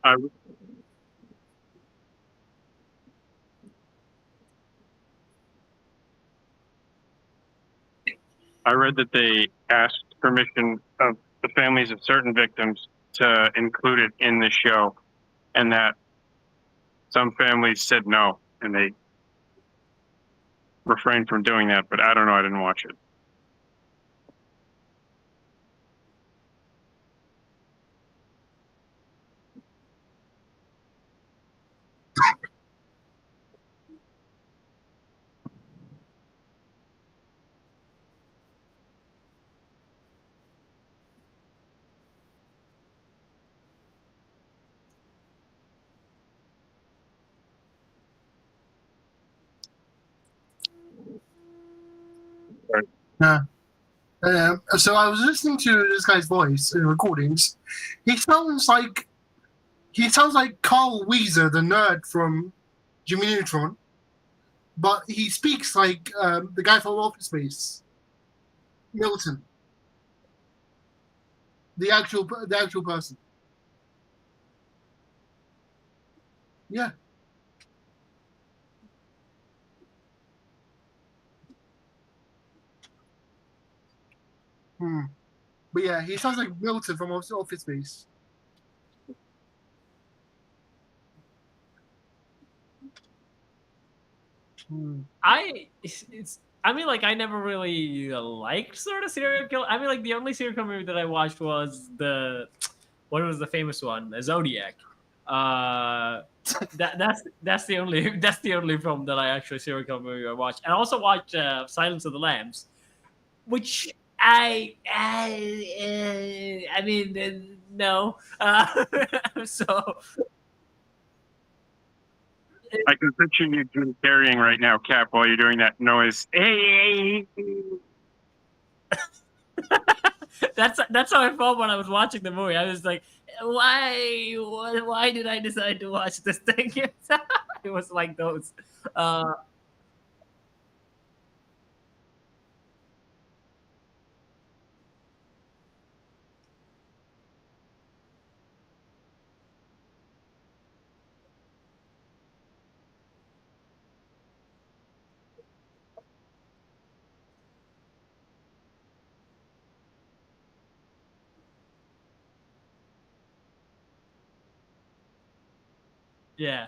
I, I read that they asked permission of the families of certain victims to include it in the show, and that some families said no, and they refrained from doing that. But I don't know. I didn't watch it. Yeah. So I was listening to this guy's voice in recordings. He sounds like Carl Weezer, the nerd from Jimmy Neutron, but he speaks like the guy from Office Space, Milton, the actual person. Yeah. Hmm. But yeah, he sounds like Milton from Office Space. Hmm. I mean, like, I never really liked sort of serial kill. I mean, like, the only serial kill movie that I watched was what was the famous one, Zodiac. That's the only that's the only film that I actually serial kill movie I watched, and I also watched Silence of the Lambs, which I mean, no. So I can picture you carrying right now, Cap, while you're doing that noise. Hey. that's how I felt when I was watching the movie. I was like, why did I decide to watch this thing? It was like those. Uh, yeah,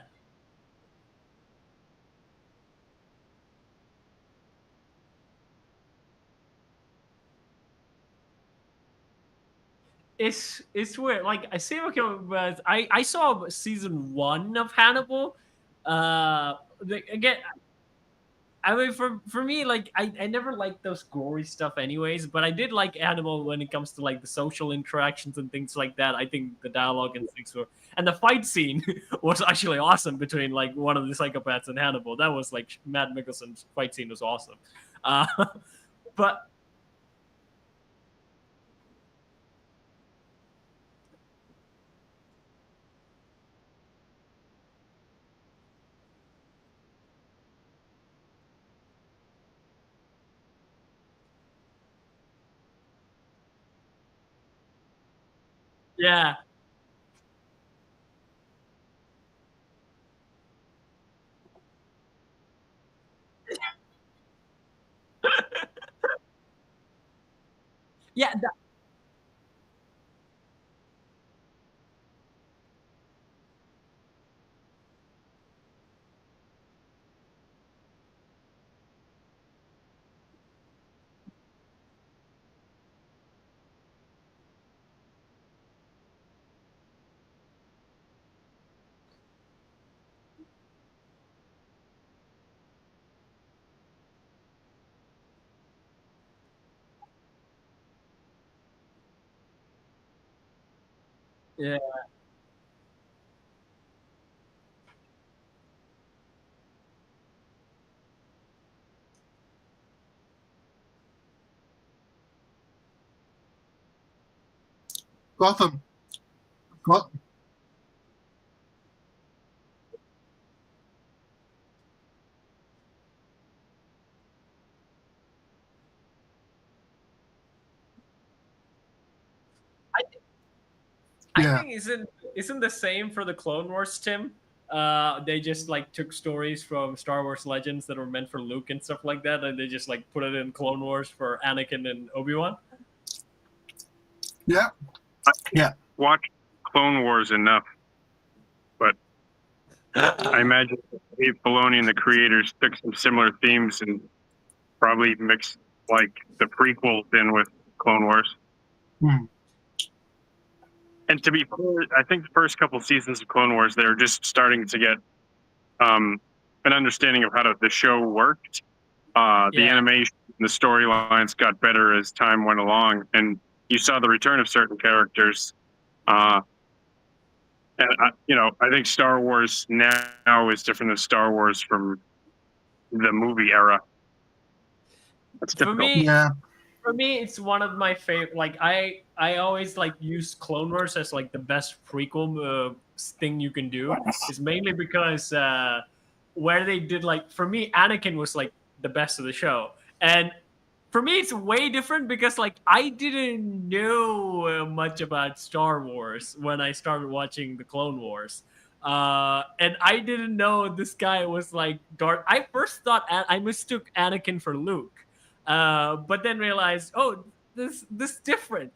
it's weird. Like I see, okay, but I saw season 1 of Hannibal. Again, I mean, for me, like I never liked those gory stuff, anyways. But I did like Animal when it comes to like the social interactions and things like that. I think the dialogue and things were, and the fight scene was actually awesome between like one of the psychopaths and Hannibal. That was like Matt Mikkelsen's fight scene was awesome. Uh, but yeah, yeah, yeah. Gotham. Got. I Yeah. think isn't isn't the same for the Clone Wars, Tim? They just like took stories from Star Wars Legends that were meant for Luke and stuff like that, and they just like put it in Clone Wars for Anakin and Obi-Wan. Yeah. Yeah. Watch Clone Wars enough, but I imagine Dave Filoni and the creators took some similar themes and probably mixed like the prequels in with Clone Wars. Hmm. And to be fair, I think the first couple seasons of Clone Wars, they were just starting to get an understanding of how the show worked. The Yeah. animation, the storylines got better as time went along, and you saw the return of certain characters. And I think Star Wars now is different than Star Wars from the movie era. That's For difficult. me, Yeah. for me, it's one of my favorite. Like I always like use Clone Wars as like the best prequel thing you can do. Is mainly because where they did like for me, Anakin was like the best of the show, and for me, it's way different because like I didn't know much about Star Wars when I started watching the Clone Wars. And I didn't know this guy was like Darth. I first thought I mistook Anakin for Luke, but then realized, oh, this different.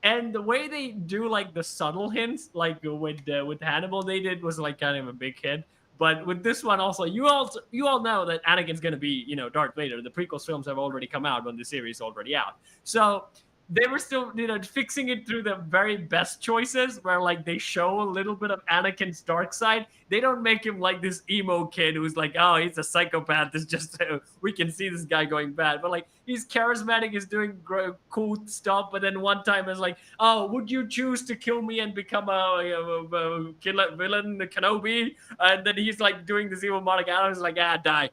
And the way they do like the subtle hints, like with Hannibal, they did was like kind of a big hit. But with this one, also you all know that Anakin's gonna be Darth Vader. The prequel films have already come out when the series is already out, so they were still fixing it through the very best choices where like they show a little bit of Anakin's dark side. They don't make him like this emo kid who's like, oh, he's a psychopath. It's just we can see this guy going bad, but like he's charismatic, he's doing cool stuff. But then one time it's like, oh, would you choose to kill me and become a killer villain, Kenobi? And then he's like doing this evil Monica Adams, like, die.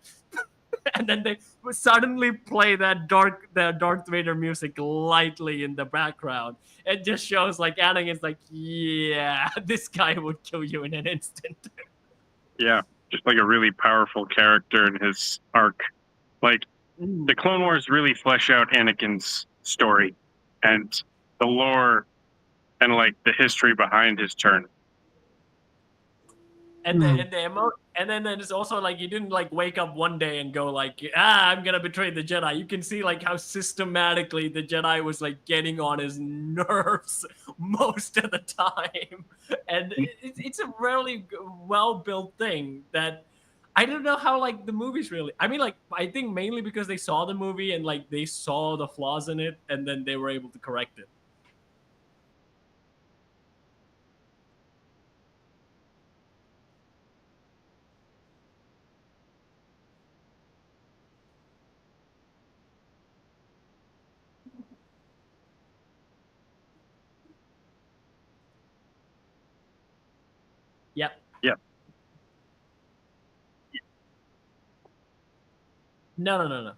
And then they suddenly play that Darth Vader music lightly in the background. It just shows like Anakin's like, yeah, this guy would kill you in an instant. Yeah, just like a really powerful character in his arc. Like the Clone Wars really flesh out Anakin's story and the lore and like the history behind his turn. And and then it's also like you didn't like wake up one day and go like, I'm gonna betray the Jedi. You can see like how systematically the Jedi was like getting on his nerves most of the time, and it's a really well built thing that I don't know how like the movies really. I mean, like I think mainly because they saw the movie and like they saw the flaws in it, and then they were able to correct it. Yep. Yeah. No.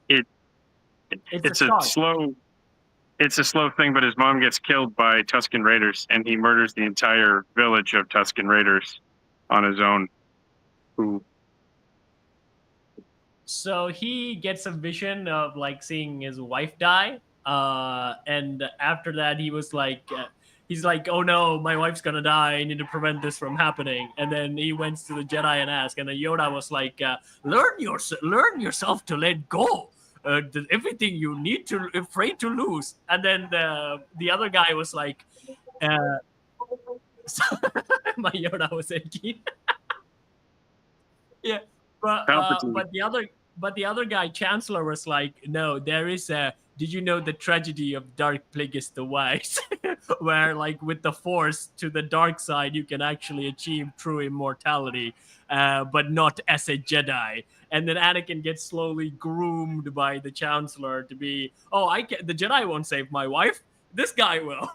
It's a slow thing, but his mom gets killed by Tusken Raiders, and he murders the entire village of Tusken Raiders on his own. So he gets a vision of like seeing his wife die, and after that he was like, he's like, oh no, my wife's gonna die. I need to prevent this from happening. And then he went to the Jedi and asked, and then Yoda was like, learn yourself to let go. Everything you need to afraid to lose. And then the other guy was like, my Yoda was edgy. Yeah, but the other guy, Chancellor, was like, no, there is a. Did you know the tragedy of Dark Plagueis the Wise, where like with the Force to the dark side, you can actually achieve true immortality, but not as a Jedi. And then Anakin gets slowly groomed by the Chancellor to be, oh, the Jedi won't save my wife. This guy will.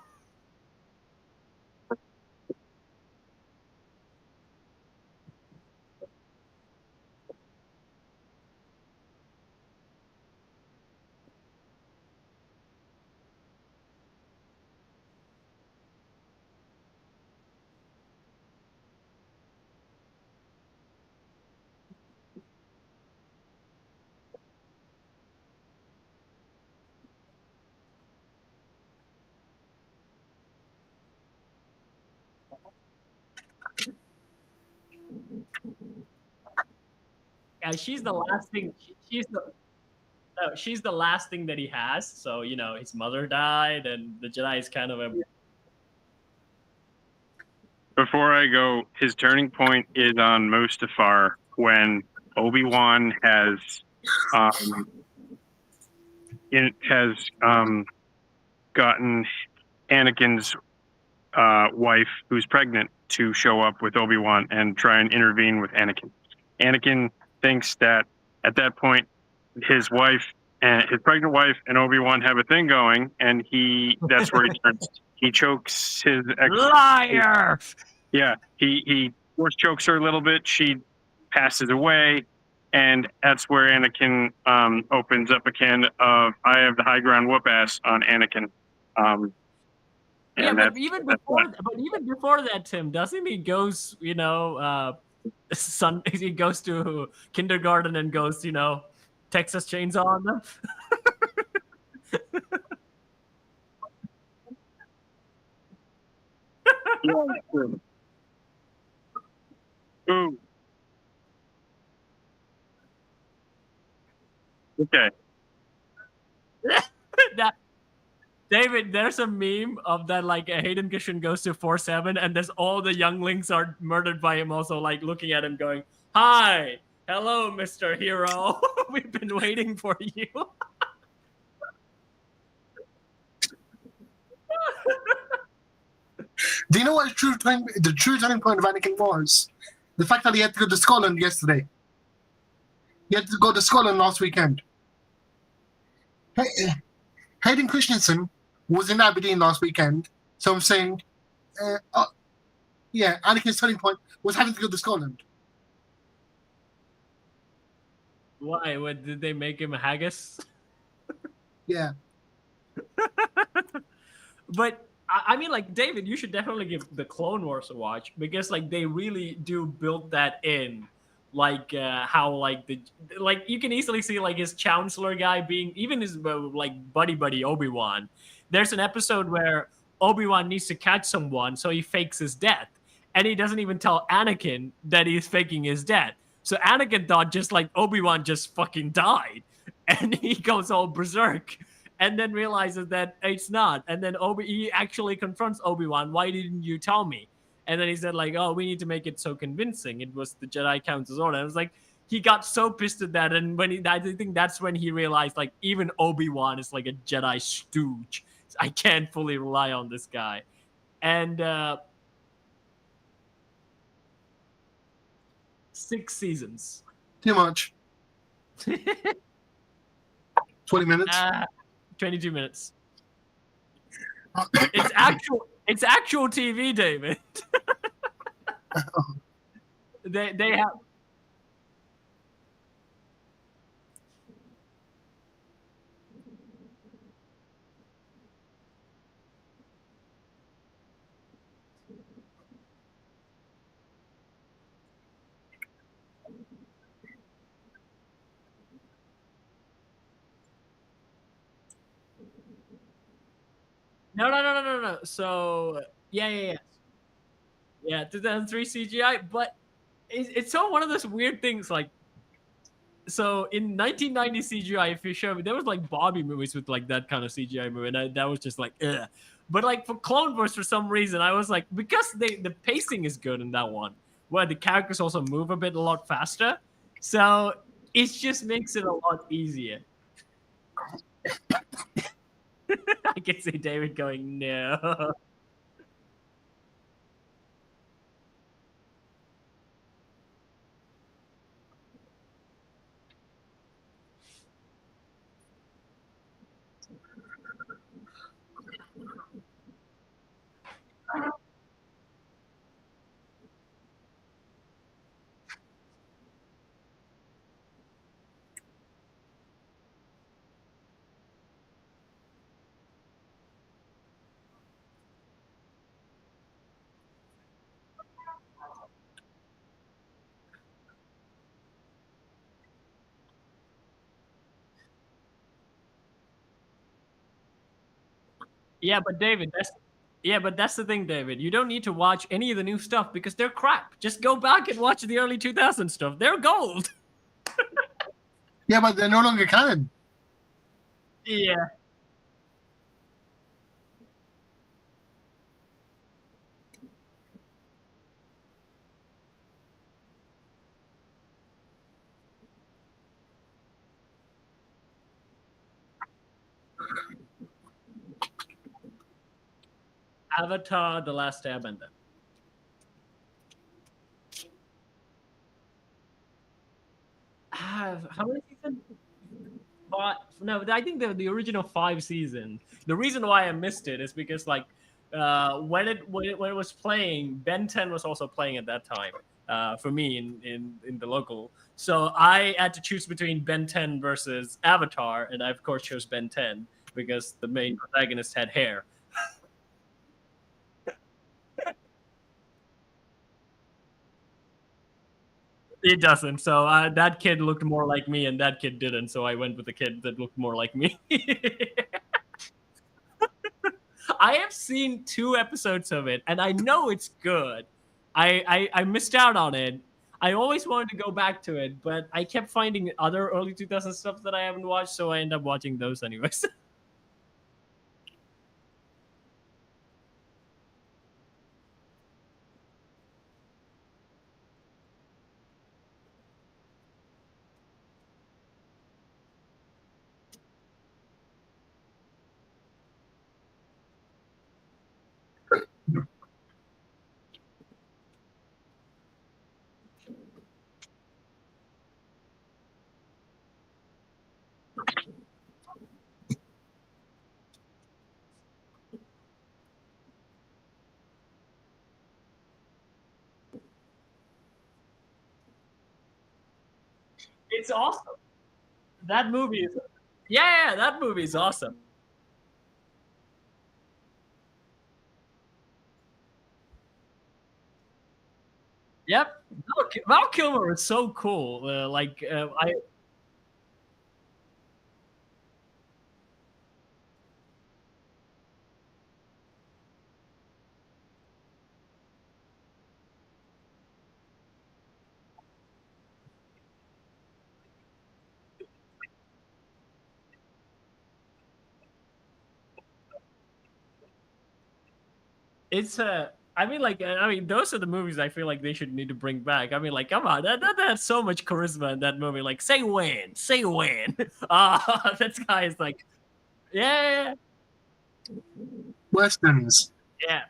she's the last thing. She's the she's the last thing that he has. So his mother died, and the Jedi is kind of a. Before I go, his turning point is on Mustafar when Obi-Wan has gotten Anakin's wife, who's pregnant, to show up with Obi-Wan and try and intervene with Anakin. Anakin thinks that at that point, his wife and his pregnant wife and Obi-Wan have a thing going, and that's where he turns. He chokes his Liar! Yeah, he force chokes her a little bit. She passes away, and that's where Anakin opens up a can of "I have the high ground, whoop ass" on Anakin. Yeah, but even before that, Tim, doesn't he goes, he goes to kindergarten and goes, Texas Chainsaw on them? Yeah, true. Ooh. Okay. David, there's a meme of that, like Hayden Christensen goes to 4-7, and there's all the younglings are murdered by him, also like looking at him, going, "Hi, hello, Mr. Hero. We've been waiting for you." Do you know what the true turning point of Anakin was? The fact that he had to go to Scotland yesterday. He had to go to Scotland last weekend. Hayden Christensen was in Aberdeen last weekend, so I'm saying, Anakin's turning point was having to go to Scotland. Why? What, did they make him a haggis? Yeah. But I mean, like, David, you should definitely give the Clone Wars a watch, because like they really do build that in, like how like you can easily see like his Chancellor guy being even his like buddy Obi-Wan. There's an episode where Obi-Wan needs to catch someone, so he fakes his death, and he doesn't even tell Anakin that he's faking his death. So Anakin thought just like Obi-Wan just fucking died, and he goes all berserk. And then realizes that it's not. And then he actually confronts Obi-Wan. "Why didn't you tell me?" And then he said, like, "Oh, we need to make it so convincing. It was the Jedi Council's order." And it was like, he got so pissed at that. And I think that's when he realized, like, even Obi-Wan is like a Jedi stooge. I can't fully rely on this guy. And 6 seasons. Too much. 20 minutes. 22 minutes. It's actual TV, David. They have. No. So yeah. 2003 CGI, but it's so one of those weird things. Like, so in 1990 CGI, if you show me, there was like Barbie movies with like that kind of CGI movie, and that was just like, ugh. But like for Clone Wars, for some reason, I was like, because the pacing is good in that one, where the characters also move a lot faster, so it just makes it a lot easier. I can see David going, no. Yeah, but David, that's the thing, David. You don't need to watch any of the new stuff because they're crap. Just go back and watch the early 2000s stuff. They're gold. Yeah, but they're no longer canon. Yeah. Avatar: The Last Airbender. How many seasons? But no, I think the original 5 seasons. The reason why I missed it is because like when it was playing, Ben 10 was also playing at that time. For me in the local, so I had to choose between Ben 10 versus Avatar, and I of course chose Ben 10 because the main protagonist had hair. It doesn't. So that kid looked more like me, and that kid didn't. So I went with the kid that looked more like me. I have seen 2 episodes of it, and I know it's good. I missed out on it. I always wanted to go back to it, but I kept finding other early 2000s stuff that I haven't watched, so I end up watching those anyways. It's awesome. That movie is yeah, that movie is awesome. Yep, Val Kilmer is so cool. I it's I mean, those are the movies I feel like they should need to bring back. I mean, like, come on, that had so much charisma in that movie. Like, say when. That guy is like, yeah, Westerns. yeah.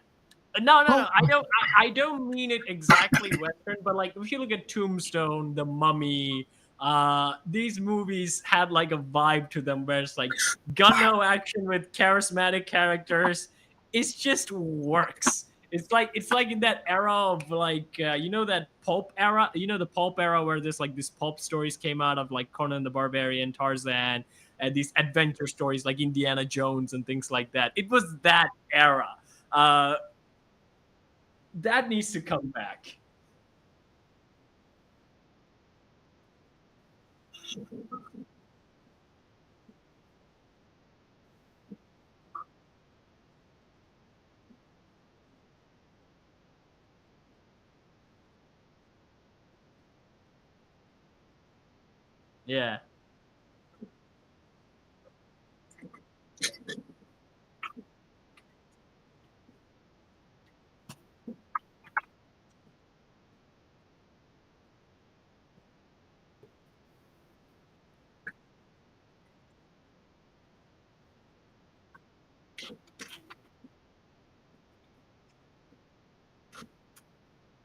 No, no, Oh, no. I don't mean it exactly Western, but like, if you look at Tombstone, The Mummy, these movies had like a vibe to them where it's like gun no action with charismatic characters. It just works. It's like in that era of like that pulp era. You know the pulp era where there's like these pulp stories came out of like Conan the Barbarian, Tarzan, and these adventure stories like Indiana Jones and things like that. It was that era. Uh, that needs to come back. Yeah.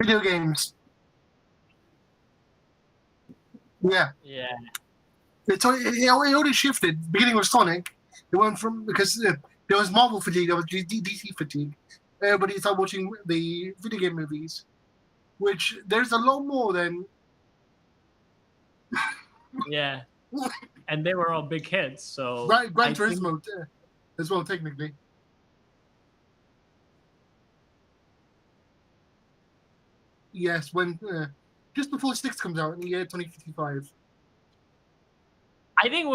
video games. Yeah. Yeah. It already shifted. Beginning with Sonic, it went from because there was Marvel fatigue, there was DC fatigue. Everybody started watching the video game movies, which there's a lot more than. Yeah. And they were all big hits, so Gran I think Turismo as well, technically. Yes, when just before 6 comes out in the year 2055. I think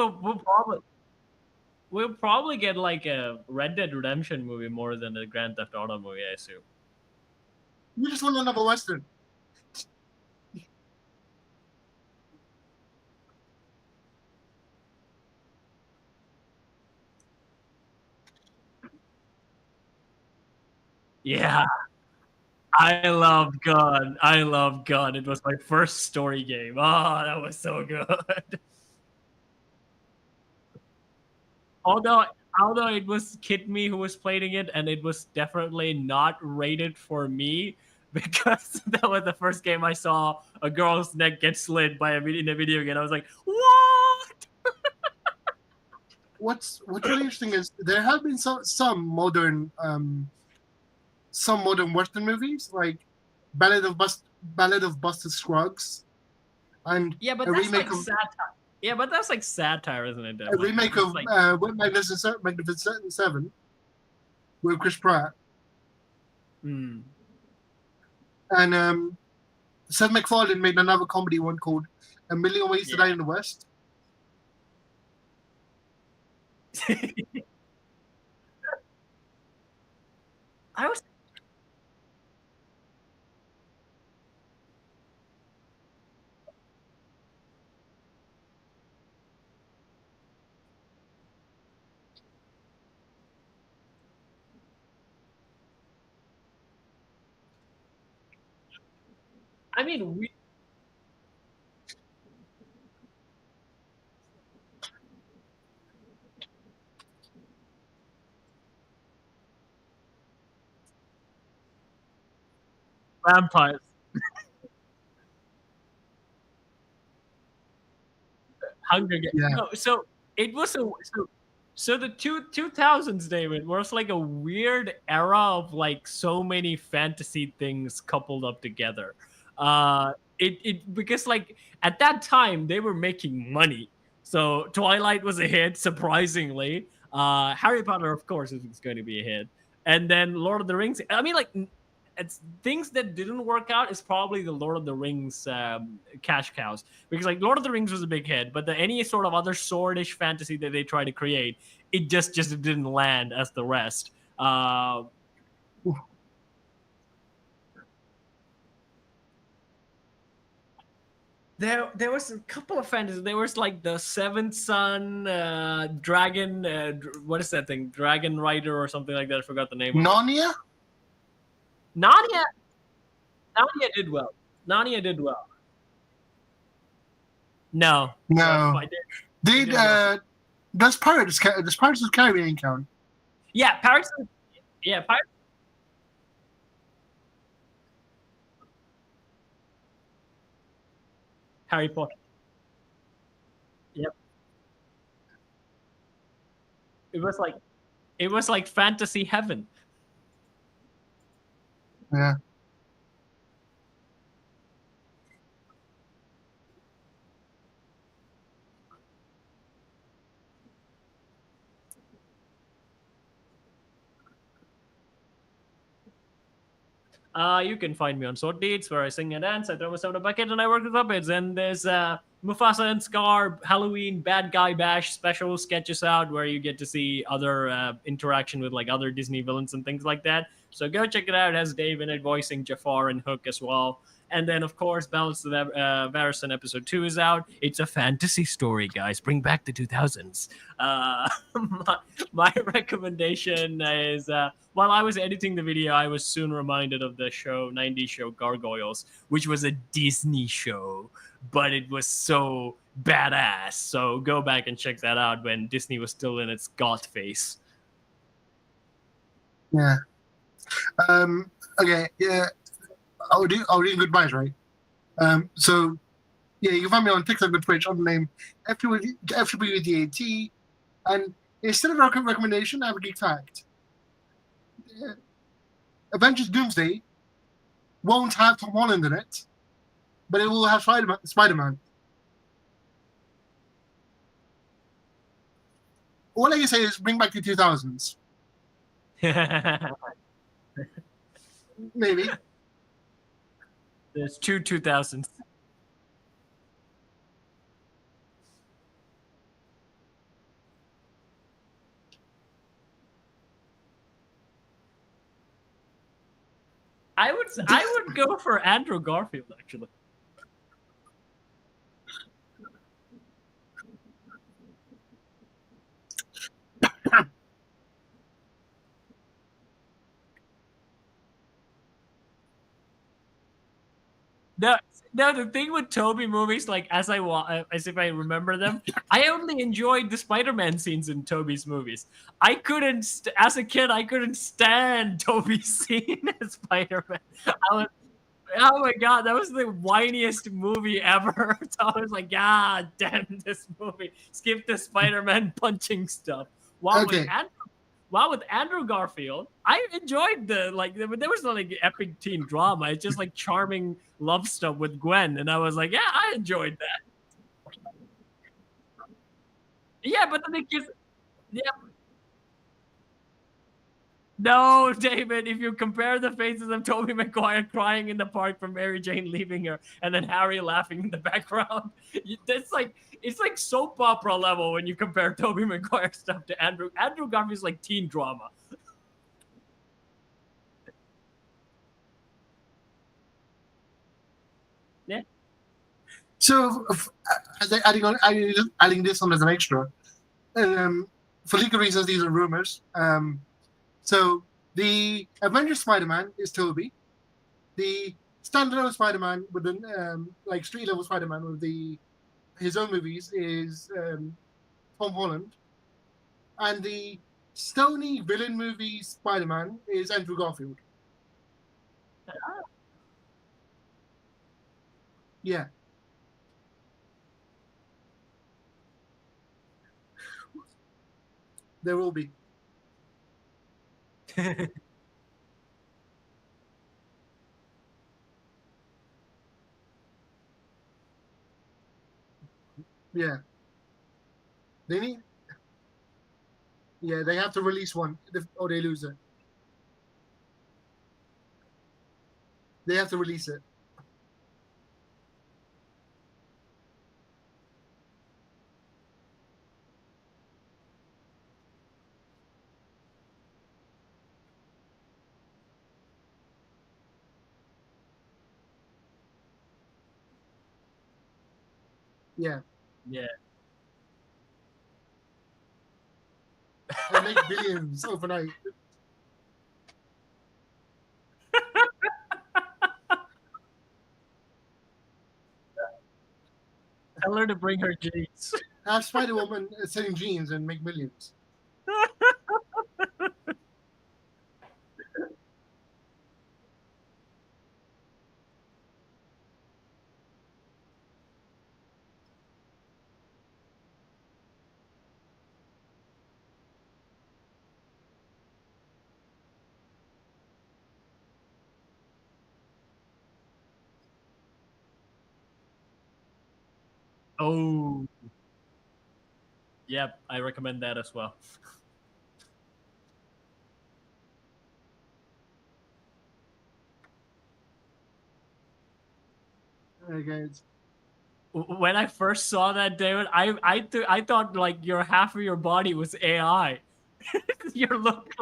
we'll probably get like a Red Dead Redemption movie more than a Grand Theft Auto movie, I assume. We just want another Western. Yeah, I love Gun. I love Gun. It was my first story game. Oh, that was so good. although although it was Kid Me who was playing it, and it was definitely not rated for me because that was the first game I saw a girl's neck get slit by in a video game. I was like, what? What's really interesting is there have been some modern Western movies like Ballad of Buster Scruggs and Yeah, but a that's remake like of satire. Yeah, but that's like satire, isn't it? a remake It's of like, Magnificent Seven with Chris Pratt hmm. and Seth MacFarlane made another comedy one called A Million Ways to Yeah. Die in the West. I was. I mean, vampires. Hunger Games. Yeah, No, so it was so the 2000s, David, was like a weird era of like so many fantasy things coupled up together. It because like at that time they were making money. So Twilight was a hit, surprisingly. Harry Potter, of course, is going to be a hit. And then Lord of the Rings. I mean, like it's things that didn't work out is probably the Lord of the Rings cash cows, because like Lord of the Rings was a big hit, but any sort of other swordish fantasy that they tried to create, it just didn't land as the rest. There was a couple of fantasies. There was like the Seventh Son, Dragon. What is that thing? Dragon Rider or something like that. I forgot the name of it. Narnia. Narnia. Narnia did well. Narnia did well. No, No, I did. did does Pirates of the Caribbean count? Yeah, Pirates. Yeah, Pirates. Harry Potter. Yep. It was like fantasy heaven. Yeah. You can find me on Sword Deeds, where I sing and dance. I throw myself in a bucket and I work with puppets. And there's Mufasa and Scar Halloween Bad Guy Bash special sketches out, where you get to see other interaction with like other Disney villains and things like that. So go check it out. It has Dave in it voicing Jafar and Hook as well. And then, of course, Balance of Varison episode 2 is out. It's a fantasy story, guys. Bring back the 2000s. My recommendation is while I was editing the video, I was soon reminded of the 90s show Gargoyles, which was a Disney show, but it was so badass. So go back and check that out when Disney was still in its goth phase. Yeah. Okay. Yeah. I'll do goodbyes, right? So yeah, you can find me on TikTok and Twitch on the name FWDAT. And instead of a recommendation, I have a geek fact. Avengers Doomsday won't have Tom Holland in it, but it will have Spider-Man. All I can say is bring back the 2000s. Maybe. There's two 2000s. I would go for Andrew Garfield, actually. No, no. The thing with Toby movies, like as if I remember them, I only enjoyed the Spider-Man scenes in Toby's movies. I couldn't, as a kid, I couldn't stand Toby's scene as Spider-Man. I was, oh my god, that was the whiniest movie ever. So I was like, God damn this movie. Skip the Spider-Man punching stuff. While Okay. with Andrew Garfield, I enjoyed there was no like epic teen drama. It's just like charming love stuff with Gwen, and I was like, yeah, I enjoyed that. Yeah, but then it gets, yeah. No, David, if you compare the faces of Tobey Maguire crying in the park from Mary Jane leaving her and then Harry laughing in the background, it's like soap opera level when you compare Tobey Maguire stuff to Andrew Garfield's like teen drama. Yeah. So, adding this on as an extra, for legal reasons, these are rumors. So the Avengers Spider-Man is Toby. The standalone Spider-Man with the like street level Spider-Man with his own movies is Tom Holland, and the Sony villain movie Spider-Man is Andrew Garfield. Yeah. There will be. Yeah. They need. Yeah, they have to release one, or they lose it. They have to release it. Yeah. Yeah. And make billions overnight. Tell her to bring her jeans. Have Spider-Woman selling jeans and make millions. Oh. Yep, I recommend that as well. Guys. When I first saw that, David, I thought like half of your body was AI. Your look